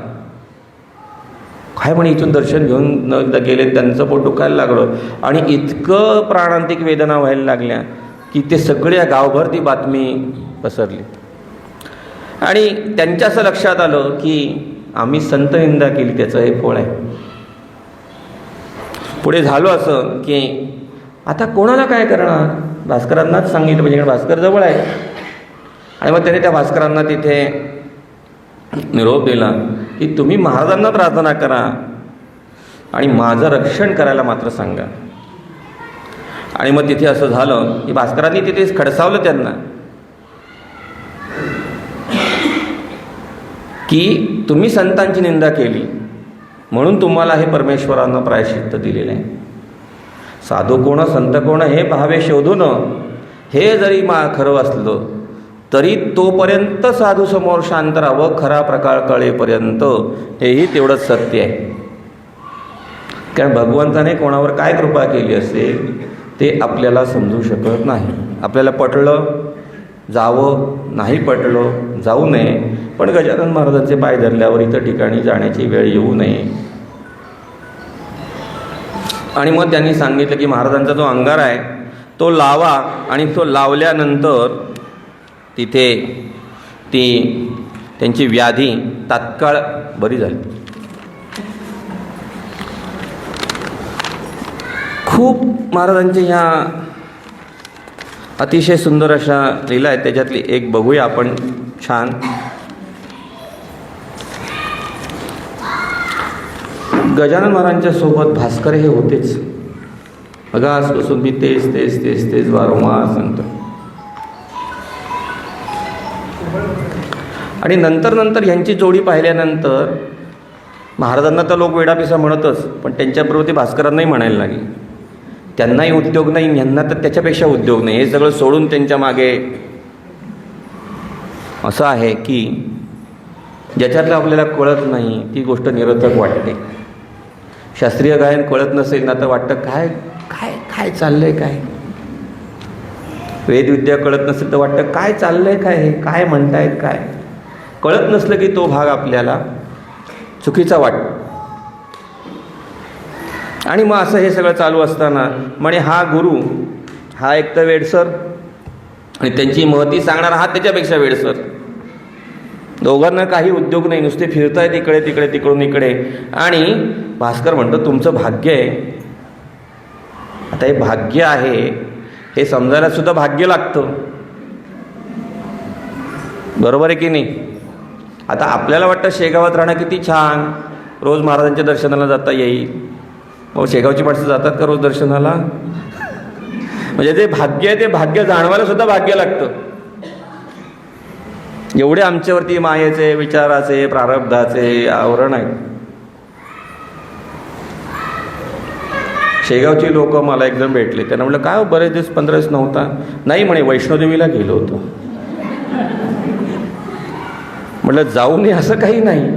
काय म्हणे इथून दर्शन घेऊन गेले, त्यांचं पोट दुखायला लागलं आणि इतकं प्राणांतिक वेदना व्हायला लागल्या की ते सगळ्या गावभर ती बातमी पसरली. आणि त्यांच्या असं लक्षात आलं की आम्ही संत निंदा केली, त्याचं हे फळ आहे. पुढे झालं असं की आता कोणाला काय करणार, भास्करांनाच सांगितलं म्हणजे भास्कर जवळ आहे. आणि मग त्याने त्या भास्करांना तिथे निरोप दिला की तुम्ही महाराजांना प्रार्थना करा आणि माझं रक्षण करायला मात्र सांगा. आणि मग तिथे असं झालं की भास्करांनी तिथे खडसावलं त्यांना की तुम्ही संतांची निंदा केली म्हणून तुम्हाला हे परमेश्वरानं प्रायश्चित्त दिलेलं आहे. साधू कोण संत कोण हे पाहावे शोधून, हे जरी खरं असलं तरी तोपर्यंत साधू समोर शांत राहावं, खरा प्रकार कळेपर्यंत, हेही तेवढंच सत्य आहे. कारण भगवंताने कोणावर काय कृपा केली असेल ते आपल्याला समजू शकत नाही. आपल्याला पटलं जावं, नाही पटलं जाऊ नये, पण गजानन महाराजांचे पाय धरल्यावर इतर ठिकाणी जाण्याची वेळ येऊ नये. आणि मग त्यांनी सांगितलं की महाराजांचा जो अंगार आहे तो लावा, आणि तो लावल्यानंतर तिथे ती त्यांची व्याधी तात्काळ बरी झाली. खूप महाराजांच्या ह्या अतिशय सुंदर अशा लीला आहेत. त्याच्यातली एक बघूया आपण छान. गजानन महाराजांच्या सोबत भास्कर हे होतेच. बघा आजपासून मी तेच तेच तेच तेच वारंवार सांगतो. आणि नंतर नंतर ह्यांची जोडी पाहिल्यानंतर महाराजांना तर लोक वेडापिसा म्हणतच, पण त्यांच्याबरोबर ते भास्करांनाही म्हणायला लागले. त्यांनाही उद्योग नाही, ह्यांना तर त्याच्यापेक्षा उद्योग नाही. हे सगळं सोडून त्यांच्या मागे असं आहे की ज्याच्यातलं आपल्याला कळत नाही ती गोष्ट निरर्थक वाटते. शास्त्रीय गायन कळत नसेल ना तर वाटतं काय काय काय चाललंय, काय वेदविद्या कळत नसेल तर वाटतं काय चाललंय, काय हे काय म्हणतायत, काय कळत नसलं की तो भाग आपल्याला चुकीचा वाटतो. आणि मग असं हे सगळं चालू असताना म्हणे हा गुरु हा एक तर वेडसर आणि त्यांची महती सांगणारा हा त्याच्यापेक्षा वेडसर. दोघांना काही उद्योग नाही, नुसते फिरतायत इकडे तिकडे तिकडून इकडे. आणि भास्कर म्हणतो तुमचं भाग्य आहे. आता हे भाग्य आहे हे समजायला सुद्धा भाग्य लागतं, बरोबर आहे की नाही. आता आपल्याला वाटतं शेगावात राहणं किती छान, रोज महाराजांच्या दर्शनाला जाता येईल. मग शेगावची माणसं जातात का रोज दर्शनाला? म्हणजे जे भाग्य आहे ते भाग्य जाणवायला सुद्धा भाग्य लागतं. एवढे आमच्यावरती मायेचे, विचाराचे, प्रारब्धाचे आवरण आहे. शेगावची लोक मला एकदम भेटले. त्यांना म्हटलं काय बरेच दिवस 15 दिवस नव्हता. नाही म्हणे वैष्णोदेवीला गेलो होतो. म्हटलं जाऊ नये असं काही नाही,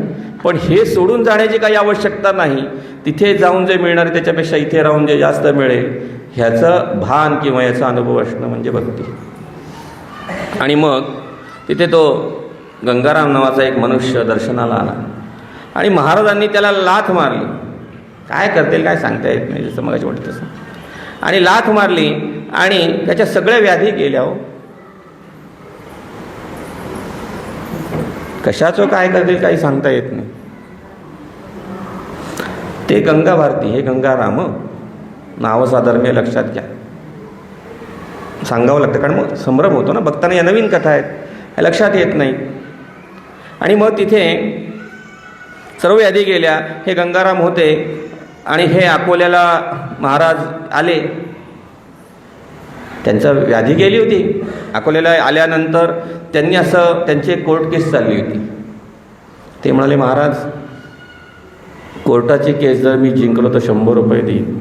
पण हे सोडून जाण्याची काही आवश्यकता नाही. तिथे जाऊन जे मिळणार आहे त्याच्यापेक्षा इथे राहून जे जास्त मिळेल ह्याचं भान किंवा याचा अनुभव असणं म्हणजे भक्ती. आणि मग तिथे तो गंगाराम नावाचा एक मनुष्य दर्शनाला आला आणि महाराजांनी त्याला लाथ मारली. काय करतील काय सांगता येत नाही, जसं मगाशी वाटतं तसं. आणि लाथ मारली आणि त्याच्या सगळ्या व्याधी गेल्या. हो कशाचं काय करतील काही सांगता येत नाही. ते गंगा भारती, हे गंगाराम नाव साधारण लक्षात घ्या, सांगावं लागतं. कारण मग संभ्रम होतो ना, बघताना या नवीन कथा आहेत, हे लक्षात येत नाही. आणि मग तिथे सर्व यादी गेल्या. हे गंगाराम होते आणि हे अकोल्याला महाराज आले. त्यांचं व्याधी गेली होती. अकोल्याला आल्यानंतर त्यांनी असं त्यांची एक कोर्ट केस चालली होती. ते म्हणाले महाराज कोर्टाची केस जर मी जिंकलो तर 100 रुपये देईन.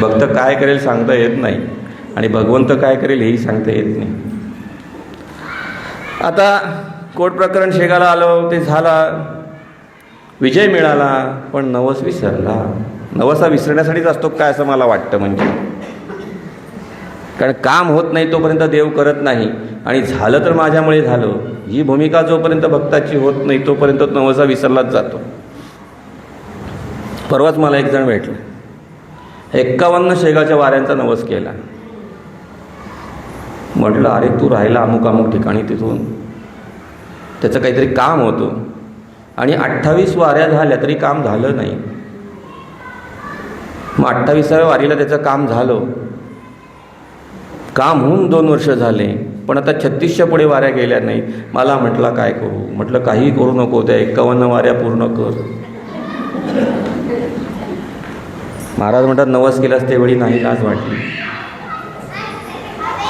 भक्त काय करेल सांगता येत नाही आणि भगवंत काय करेल हेही सांगता येत नाही. आता कोर्ट प्रकरण शेगाला आलं, ते झाला, विजय मिळाला, पण नवस विसरला. नवसा विसरण्यासाठीच असतो काय असं मला वाटतं. म्हणजे कारण काम होत नाही तोपर्यंत देव करत नाही, आणि झालं तर माझ्यामुळे झालं ही भूमिका जोपर्यंत भक्ताची होत नाही तोपर्यंत नवसा विसरलाच जातो. परवाच मला एक जण भेटलं, 51 शेगावच्या वाऱ्यांचा नवस केला. म्हटलं अरे तू राहिला अमुक अमुक ठिकाणी, तिथून त्याचं काहीतरी काम होतं आणि 28 वाऱ्या झाल्या तरी काम झालं नाही. मग 28व्या वारीला त्याचं काम झालं, काम होऊन 2 वर्ष झाले, पण आता 36च्या पुढे वाऱ्या गेल्या नाही. मला म्हटलं काय करू? म्हटलं काही करू नको, त्या 51 वाऱ्या पूर्ण कर. महाराज म्हणतात नवस केलास त्यावेळी नाही लाज वाटली.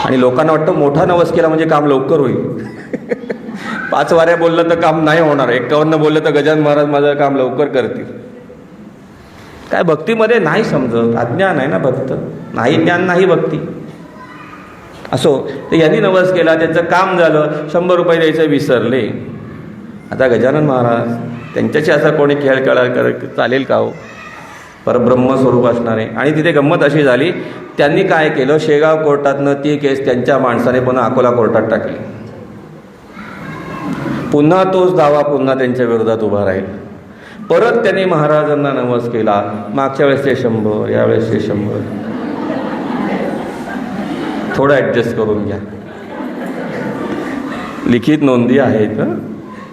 आणि लोकांना वाटतं मोठा नवस केला म्हणजे काम लवकर होईल. 5 वाऱ्या बोललं तर काम नाही होणार, 51 बोललं तर गजानन महाराज माझं काम लवकर करतील. काय भक्तीमध्ये नाही समजत, अज्ञान आहे ना भक्त, नाही ज्ञान नाही भक्ती. असो, तर यांनी नवस केला, त्याचं काम झालं, 100 रुपये द्यायचं विसरले. आता गजानन महाराज त्यांच्याशी असा कोणी खेळ खेळा चालेल का हो? परब्रह्म स्वरूप असणारे. आणि तिथे गंमत अशी झाली, त्यांनी काय केलं, शेगाव कोर्टातनं ती केस त्यांच्या माणसाने पुन्हा अकोला कोर्टात टाकली. पुन्हा तोच दावा पुन्हा त्यांच्या विरोधात उभा राहील. परत त्यांनी महाराजांना नवस केला, मागच्या वेळेस ते 100, यावेळेस ते 100, थोडं ॲडजस्ट करून घ्या. लिखित नोंदी आहेत.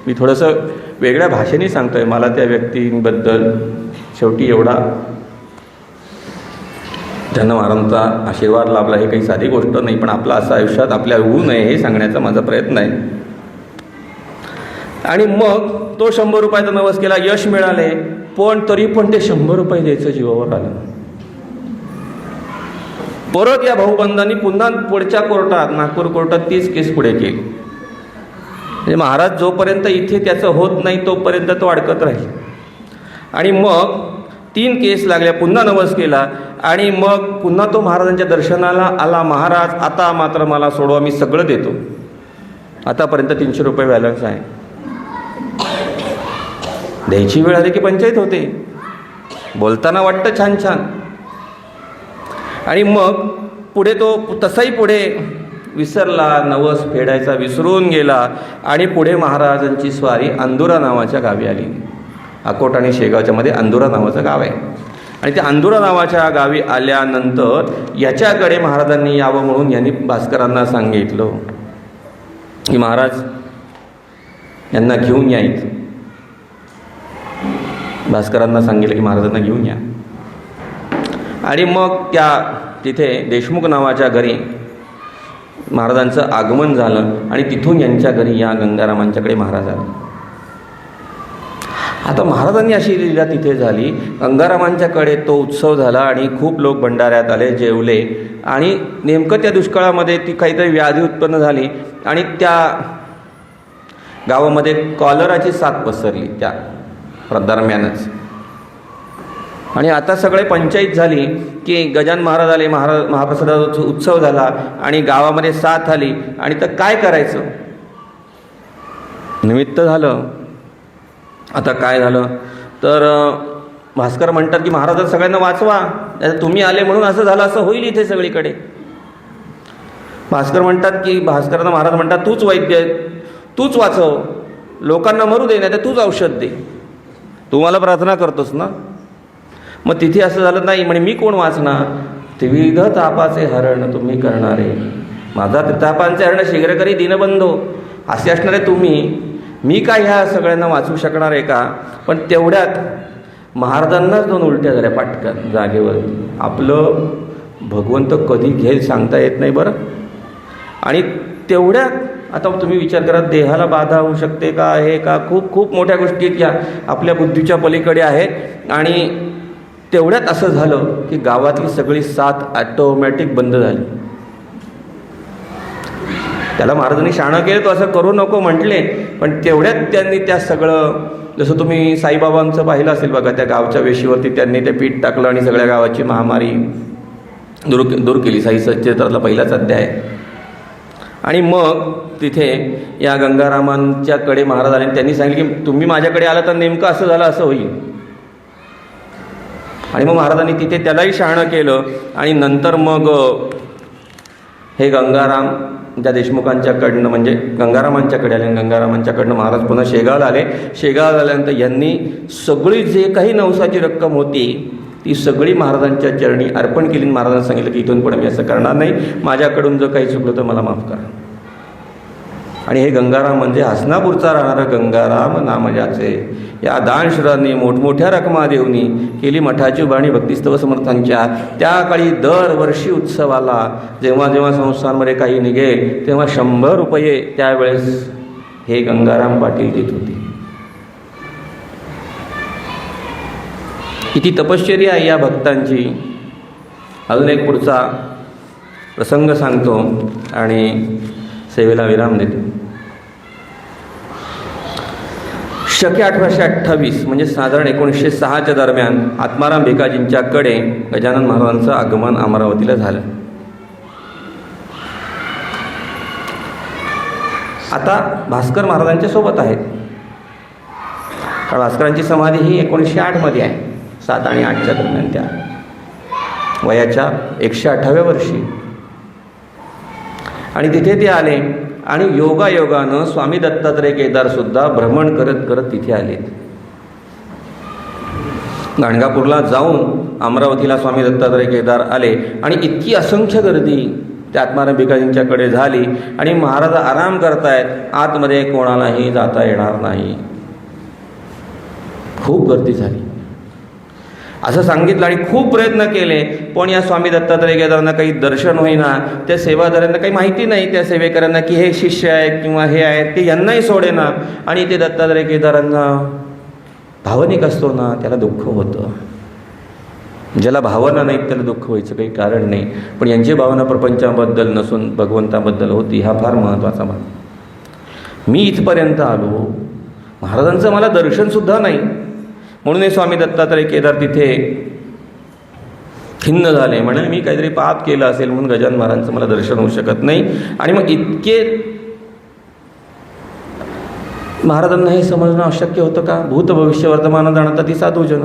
मी थोडंसं वेगळ्या भाषेने सांगतो आहे, मला त्या व्यक्तींबद्दल शेवटी एवढा त्यांना महाराजांचा आशीर्वाद लाभला हे काही साधी गोष्ट नाही, पण आपलं असं आयुष्यात आपल्या होऊ नये हे सांगण्याचा माझा प्रयत्न आहे. आणि मग तो 100 रुपयाचा नवस केला, यश मिळाले, पण तरी पण ते 100 रुपये द्यायचं जीवावर आलं. परत या भाऊबंधांनी पुन्हा पुढच्या कोर्टात, नागपूर कोर्टात तीच केस पुढे केली. म्हणजे महाराज जोपर्यंत इथे त्याचं होत नाही तोपर्यंत तो अडकत राहील. आणि मग 3 केस लागल्या, पुन्हा नवस केला, आणि मग पुन्हा तो महाराजांच्या दर्शनाला आला. महाराज आता मात्र मला सोडवा, मी सगळं देतो. आतापर्यंत 300 रुपये बॅलन्स आहे. द्यायची वेळ आली की पंचायत होते. बोलताना वाटतं छान छान, आणि मग पुढे तो तसाही पुढे विसरला, नवस फेडायचा विसरून गेला. आणि पुढे महाराजांची स्वारी अंदुरा नावाच्या गावी आली. अकोट आणि शेगावच्या मध्ये अंदुरा नावाचं गाव आहे. आणि त्या अंदुरा नावाच्या गावी आल्यानंतर याच्याकडे महाराजांनी यावं म्हणून यांनी भास्करांना सांगितलं की महाराज यांना घेऊन या इथं. भास्करांना सांगितलं की महाराजांना घेऊन या. आणि मग त्या तिथे देशमुख नावाच्या घरी महाराजांचं आगमन झालं, आणि तिथून यांच्या घरी या गंगारामांच्याकडे महाराज आले. आता महाराजांनी अशी लीला तिथे झाली, गंगारामांच्याकडे तो उत्सव झाला आणि खूप लोक भंडाऱ्यात आले, जेवले. आणि नेमकं त्या दुष्काळामध्ये ती काहीतरी व्याधी उत्पन्न झाली आणि त्या गावामध्ये कॉलराची साथ पसरली त्या दरम्यानच. आणि आता सगळे पंचायत झाली की गजानन महाराज आले, महाप्रसादाचा उत्सव झाला आणि गावामध्ये साथ आली. आणि तर काय करायचं, निमित्त झालं. आता काय झालं तर भास्कर म्हणतात की महाराज सगळ्यांना वाचवा, तुम्ही आले म्हणून असं झालं, असं होईल इथे सगळीकडे. भास्कर म्हणतात की भास्करांना महाराज म्हणतात तूच वैद्य आहे, तूच वाचव, लोकांना मरू दे, नाही तर तूच औषध दे, तू मला प्रार्थना करतोस ना. मग तिथे असं झालं नाही, म्हणे मी कोण वाचणार, त्रिविध तापाचे हरण तुम्ही करणारे, माझा तापांचे हरण शीघ्र करी दीनबंधो, असे असणारे तुम्ही, मी काय ह्या सगळ्यांना वाचवू शकणार आहे का. पण तेवढ्यात महाराजांनाच 2 उलट्या झाल्या पाटकन जागेवर. आपलं भगवंत कधी घेईल सांगता येत नाही बरं. आणि तेवढ्यात आता तुम्ही विचार करा, देहाला बाधा होऊ शकते का, हे का, खूप खूप मोठ्या गोष्टी या आपल्या बुद्धीच्या पलीकडे आहेत. आणि तेवढ्यात असं झालं की गावातली सगळी साथ ॲटोमॅटिक बंद झाली. त्याला महाराजांनी शाणं केलं, तो असं करू नको म्हटले, पण तेवढ्यात त्यांनी त्या सगळं, जसं तुम्ही साईबाबांचं पाहिलं असेल बघा, त्या गावच्या वेशीवरती त्यांनी ते पीठ टाकलं आणि सगळ्या गावाची महामारी दूर केली. साई सच्चरित्रातला पहिलाच अध्याय. आणि मग तिथे या गंगारामांच्याकडे महाराज आले, त्यांनी सांगितले की तुम्ही माझ्याकडे आला तर नेमकं असं झालं, असं होईल. आणि मग महाराजांनी तिथे त्यालाही शहाणं केलं. आणि नंतर मग हे गंगाराम त्या देशमुखांच्याकडनं म्हणजे गंगारामांच्याकडे आले. गंगारामांच्याकडनं महाराज पुन्हा शेगावला आले. शेगावला आल्यानंतर यांनी सगळी जे काही नवसाची रक्कम होती ती सगळी महाराजांच्या चरणी अर्पण केली. महाराजांनी सांगितलं की इथून पुढे मी असं करणार नाही, माझ्याकडून जर काही चुकलं तर मला माफ करा. आणि हे गंगाराम म्हणजे हसनापूरचा राहणारा गंगाराम नामजाचे. या दानशूरांनी मोठमोठ्या रकमा देऊनी केली मठाची उभारणी भक्तिस्तव समर्थांच्या. त्या काळी दरवर्षी उत्सवाला जेव्हा जेव्हा संस्थांमध्ये काही निघेल तेव्हा 100 रुपये त्यावेळेस हे गंगाराम पाटील देत होते. किती तपश्चर्या आहे या भक्तांची. अजून एक पुढचा प्रसंग सांगतो आणि सेवेला विराम देतो. शके 1828 म्हणजे साधारण 1906च्या दरम्यान आत्माराम भिकाजींच्याकडे गजानन महाराजांचं आगमन अमरावतीला झालं. आता भास्कर महाराजांच्या सोबत आहेत, कारण भास्करांची समाधी ही 1908मध्ये आहे, 7 आणि 8च्या दरम्यान, त्या वयाच्या 108व्या वर्षी. आणि तिथे ते आले आणि योगायोगानं स्वामी दत्तात्रय केदारसुद्धा भ्रमण करत करत तिथे आले. गाणगापूरला जाऊन अमरावतीला स्वामी दत्तात्रय केदार आले आणि इतकी असंख्य गर्दी त्या आत्माराम भिकाजींच्याकडे झाली आणि महाराज आराम करतायत, आतमध्ये कोणालाही जाता येणार नाही. खूप गर्दी झाली असं सांगितलं आणि खूप प्रयत्न केले, पण या स्वामी दत्तात्रय केदारांना काही दर्शन होईना. त्या सेवादारांना काही माहिती नाही त्या सेवेकरांना की हे शिष्य आहेत किंवा हे आहेत, ते यांनाही सोडेना. आणि ते दत्तात्रय केदारांना भावनिक असतो ना त्याला दुःख होतं. ज्याला भावना नाहीत त्याला दुःख व्हायचं काही कारण नाही, पण यांची भावना प्रपंचाबद्दल नसून भगवंताबद्दल होती. हा फार महत्त्वाचा भाग. मी इथपर्यंत आलो, महाराजांचं मला दर्शनसुद्धा नाही, म्हणून हे स्वामी दत्तात्रय केदार तिथे खिन्न झाले. म्हणाले मी काहीतरी पाप केलं असेल म्हणून गजानन महाराजांचं मला दर्शन होऊ शकत नाही. आणि मग इतके महाराजांना हे समजणं अशक्य होतं का? भूत भविष्य वर्तमान जाणता ती साधूजन.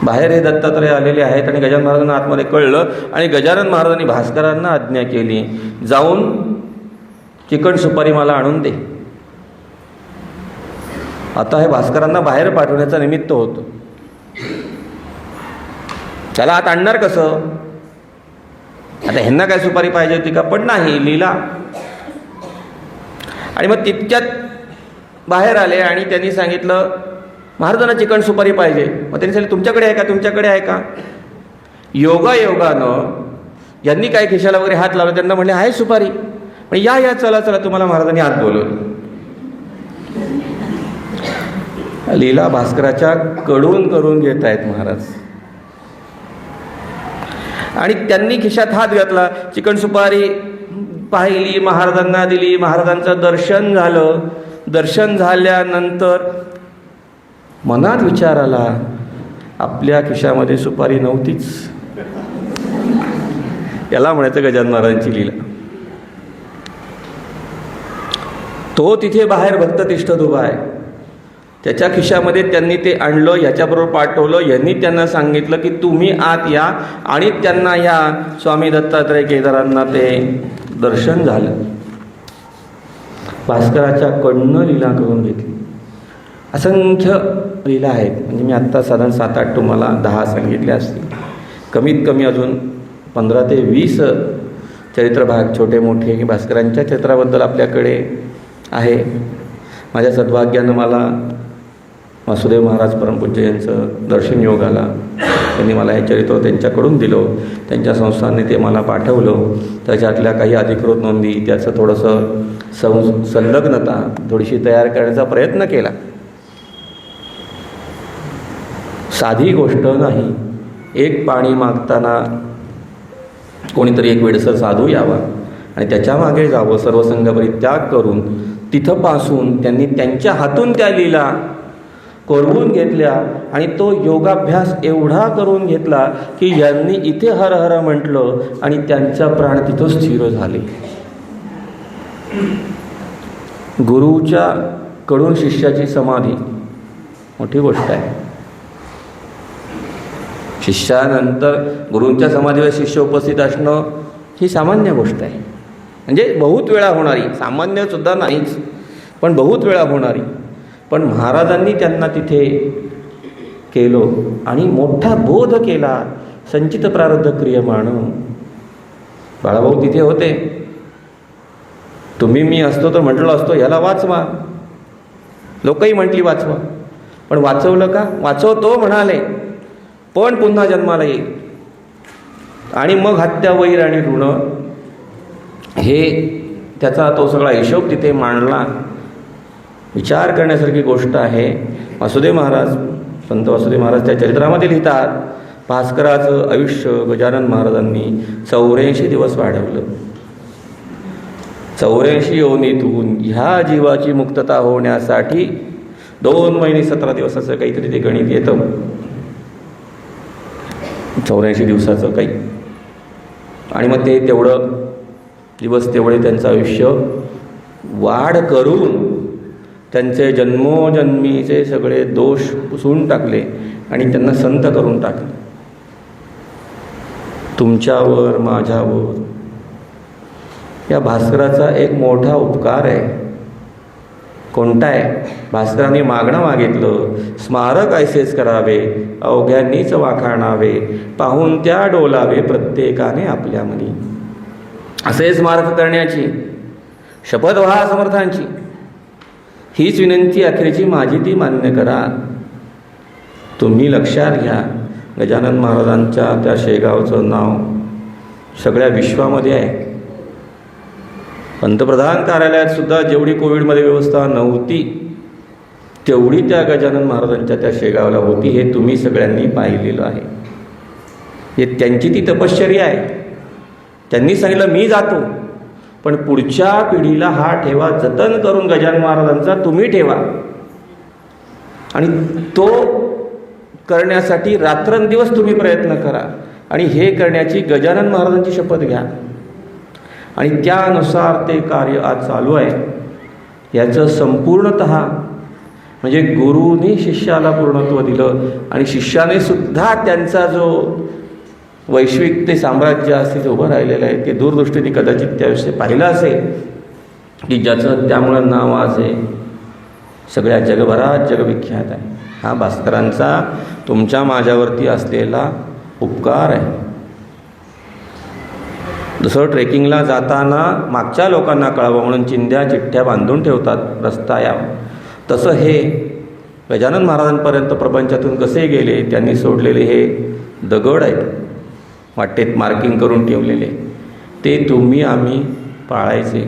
बाहेर हे दत्तात्रय आलेले आहेत आणि गजानन महाराजांना आतमध्ये कळलं आणि गजानन महाराजांनी भास्करांना आज्ञा केली, जाऊन चिकन सुपारी मला आणून दे. आता हे भास्करांना बाहेर पाठवण्याचं निमित्त होतं. त्याला आत आणणार कसं? आता ह्यांना काय सुपारी पाहिजे होती का? पण नाही, लीला. आणि मग तितक्यात बाहेर आले आणि त्यांनी सांगितलं महाराजांना चिकन सुपारी पाहिजे. मग त्यांनी सांगितलं तुमच्याकडे आहे का, तुमच्याकडे आहे का? योगायोगानं यांनी काय खिशाला वगैरे हात लावला, त्यांना म्हणले आहे सुपारी. पण या चला चला, तुम्हाला महाराजांनी हात बोलवलं. लीला भास्कराच्या कडून करून घेत आहेत महाराज. आणि त्यांनी खिशात हात घातला, चिकन सुपारी पाहिली, महाराजांना दिली. महाराजांचं दर्शन झालं. दर्शन झाल्यानंतर मनात विचार आला, आपल्या खिशामध्ये सुपारी नव्हतीच. याला म्हणायचं गजानन महाराजांची लीला. तो तिथे बाहेर भक्त तिष्ठत उभा आहे, त्याच्या खिशामध्ये त्यांनी ते आणलं, ह्याच्याबरोबर पाठवलं. यांनी त्यांना सांगितलं की तुम्ही आत या. आणि त्यांना ह्या स्वामी दत्तात्रय केदारांना ते दर्शन झालं. भास्कराच्या कडनं लीला करून घेतली. असंख्य लीला आहेत, म्हणजे मी आत्ता साधारण 7-8 तुम्हाला 10 सांगितल्या असतील. कमीत कमी अजून 15 ते 20 चरित्रभाग छोटे मोठे भास्करांच्या चरित्राबद्दल आपल्याकडे आहे. माझ्या सद्भाग्यानं मला वासुदेव महाराज परमपूज्य यांचं दर्शन योग आला. त्यांनी मला हे चरित्र त्यांच्याकडून दिलं, त्यांच्या संस्थांनी ते मला पाठवलं. त्याच्यातल्या काही अधिकृत नोंदी, त्याचं थोडंसं संलग्नता थोडीशी तयार करण्याचा प्रयत्न केला. साधी गोष्ट नाही. एक पाणी मागताना कोणीतरी एक वेडसर साधू यावा आणि त्याच्या मागे जावं, सर्वसंग परित्याग करून. तिथंपासून त्यांनी त्यांच्या हातून त्या लीला करून घेतल्या आणि तो योगाभ्यास एवढा करून घेतला की यांनी इथे हर हर म्हटलं आणि त्यांचा प्राण तिथं स्थिर झाले. गुरुच्या कडून शिष्याची समाधी मोठी गोष्ट आहे. शिष्यानंतर गुरूंच्या समाधीवर शिष्य उपस्थित असणं ही सामान्य गोष्ट आहे, म्हणजे बहुत वेळा होणारी, सामान्यसुद्धा नाहीच पण बहुत वेळा होणारी. पण महाराजांनी त्यांना तिथे केलो आणि मोठा बोध केला, संचित प्रारब्ध क्रियमाण. बाळाभाऊ तिथे होते, तुम्ही मी असतो तर म्हटलं असतो ह्याला वाचवा, लोकही म्हटली वाचवा, पण वाचवलं का? वाचवतो म्हणाले, पण पुन्हा जन्माला येईल. आणि मग हत्या, वैर आणि ऋण हे त्याचा तो सगळा हिशोब तिथे मांडला. विचार करण्यासारखी गोष्ट आहे. वासुदेव महाराज, संत वासुदेव महाराज त्या चरित्रामध्ये लिहितात, भास्कराचं आयुष्य गजानन महाराजांनी 84 दिवस वाढवलं. 84 योनीतून ह्या जीवाची मुक्तता होण्यासाठी 2 महिने 17 दिवसाचं काहीतरी ते गणित येतं, 84 दिवसाचं काही. आणि मग ते तेवढं दिवस तेवढे त्यांचं आयुष्य वाढ करून त्यांचे जन्मोजन्मीचे सगळे दोष पुसून टाकले आणि त्यांना संत करून टाकले. तुमच्यावर, माझ्यावर या भास्कराचा एक मोठा उपकार आहे. कोणता आहे? भास्करांनी मागणं मागितलं, स्मारक ऐसेच करावे, अवघ्यांनीच वाखाणावे, पाहून त्या डोलावे प्रत्येकाने आपल्या मनी. असे स्मारक करण्याची शपथ व्हा समर्थांची. हीच विनंती अखेरची माझी, ती मान्य करा. तुम्ही लक्षात घ्या, गजानन महाराजांच्या त्या शेगावचं नाव सगळ्या विश्वामध्ये आहे. पंतप्रधान कार्यालयात सुद्धा जेवढी कोविडमध्ये व्यवस्था नव्हती तेवढी त्या गजानन महाराजांच्या त्या शेगावला होती. हे तुम्ही सगळ्यांनी पाहिलेलं आहे. हे त्यांची ती तपश्चर्या आहे. त्यांनी सांगितलं मी जातो, पण पुढच्या पिढीला हा ठेवा, जतन करून गजानन महाराजांचा तुम्ही ठेवा. आणि तो करण्यासाठी रात्रंदिवस तुम्ही प्रयत्न करा आणि हे करण्याची गजानन महाराजांची शपथ घ्या. आणि त्यानुसार ते कार्य आज चालू आहे. याचं संपूर्णतः म्हणजे गुरुनी शिष्याला पूर्णत्व दिलं आणि शिष्याने सुद्धा त्यांचा जो वैश्विक ते साम्राज्य असते उभं राहिलेलं आहे ते दूरदृष्टीने कदाचित त्याविषयी पाहिलं असेल की ज्याचं त्यामुळं नाव आज आहे सगळ्या जगभरात जगविख्यात आहे. हा भास्करांचा तुमच्या माझ्यावरती असलेला उपकार आहे. जसं ट्रेकिंगला जाताना मागच्या लोकांना कळावं म्हणून चिंध्या चिठ्ठ्या बांधून ठेवतात रस्ता यावं, तसं हे गजानन महाराजांपर्यंत प्रपंचातून कसे गेले, त्यांनी सोडलेले हे दगड आहेत वाटेत मार्किंग करून ठेवलेले, ते तुम्ही आम्ही पाळायचे.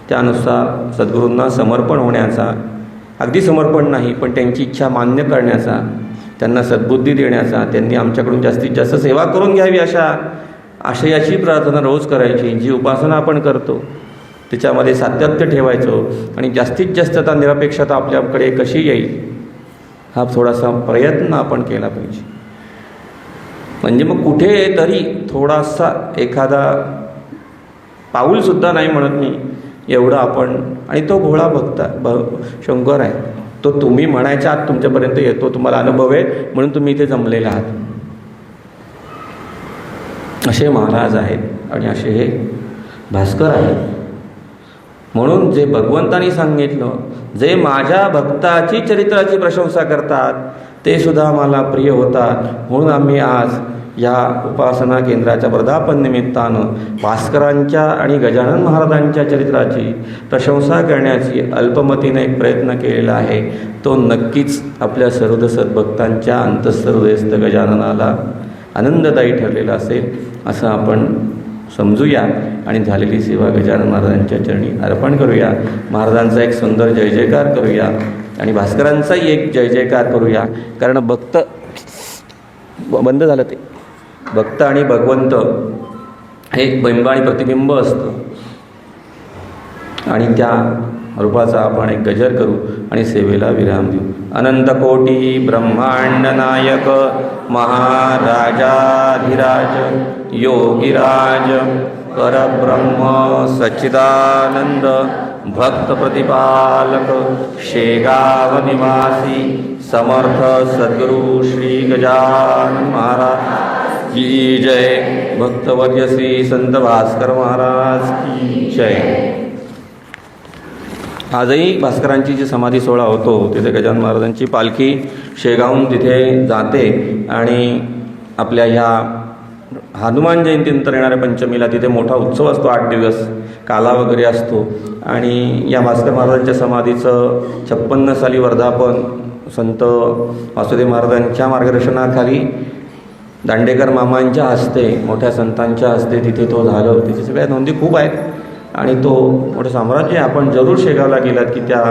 त्यानुसार सद्गुरूंना समर्पण होण्याचा, अगदी समर्पण नाही पण त्यांची इच्छा मान्य करण्याचा, त्यांना सद्बुद्धी देण्याचा, त्यांनी आमच्याकडून जास्तीत जास्त सेवा करून घ्यावी अशा आशयाची प्रार्थना रोज करायची. जी उपासना आपण करतो त्याच्यामध्ये सातत्य ठेवायचं आणि जास्तीत जास्त आता निरपेक्षता आपल्याकडे कशी येईल हा थोडासा प्रयत्न आपण केला पाहिजे. म्हणजे मग कुठे तरी थोडासा एखादा पाऊलसुद्धा नाही म्हणत मी एवढं आपण, आणि तो भोळा शंकर आहे तो तुम्ही म्हणायच्या आत तुमच्यापर्यंत येतो, तुम्हाला अनुभव आहे म्हणून तुम्ही इथे जमलेले आहात. असे महाराज आहेत आणि असे हे भास्कर आहेत. म्हणून जे भगवंतानी सांगितलं, जे माझ्या भक्ताची चरित्राची प्रशंसा करतात ते सुद्धा मला प्रिय होतात. म्हणून आम्ही आज या उपासना केंद्राच्या वर्धापन निमित्तानं भास्करांच्या आणि गजानन महाराजांच्या चरित्राची प्रशंसा करण्याची अल्पमतीने एक प्रयत्न केलेला आहे. तो नक्कीच आपल्या सर्व सद्भक्तांच्या अंतःहृदयस्थ गजाननाला आनंददायी ठरलेला असेल असं आपण समजूया आणि झालेली सेवा गजानन महाराजांच्या चरणी अर्पण करूया. महाराजांचा एक सुंदर जय जयकार करूया आणि भास्करांचाही एक जय जयकार करूया. कारण भक्त बंद झालं ते भक्त आणि भगवंत हे एक बिंब आणि प्रतिबिंब असतं आणि त्या रूपाचा आपण एक गजर करू आणि सेवेला विराम देऊ. अनंत कोटी ब्रह्मांड नायक महाराजाधिराज योगीराज परब्रह्म सच्चिदानंद भक्त प्रतिपालक शेगाव निवासी समर्थ सद्गुरु श्री गजानन महाराज की जय. भक्तवर्य श्री संत भास्कर महाराज की जय. आजही भास्करांची जी समाधी सोहळा होतो तिथे गजानन महाराजांची पालखी शेगावहून तिथे जाते आणि आपल्या ह्या हनुमान जयंतीनंतर येणाऱ्या पंचमीला तिथे मोठा उत्सव असतो. 8 दिवस काला वगैरे असतो आणि या भास्कर महाराजांच्या समाधीचं 56 साली वर्धापन संत वासुदेव महाराजांच्या मार्गदर्शनाखाली दांडेकर मामांच्या हस्ते, मोठ्या संतांच्या हस्ते तिथे तो झालं. तिथे सगळ्या नोंदी खूप आहेत आणि तो मोठं साम्राज्य आहे. आपण जरूर शेगावला गेलात की त्या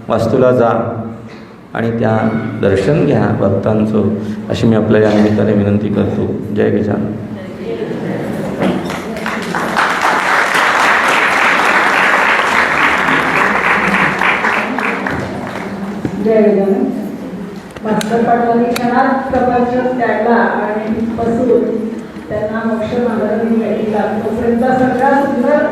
वास्तूला जा आणि त्या दर्शन घ्या भक्तांचं, अशी मी आपल्या या निमित्ताने विनंती करतो. जय गजानन. जय गजानन. भास्कर पाटलांनी क्षणात प्रपंच त्यागला आणि बसून त्यांना मोक्ष मार्गाने मिळाला. तो त्यांचा सगळा सुंदर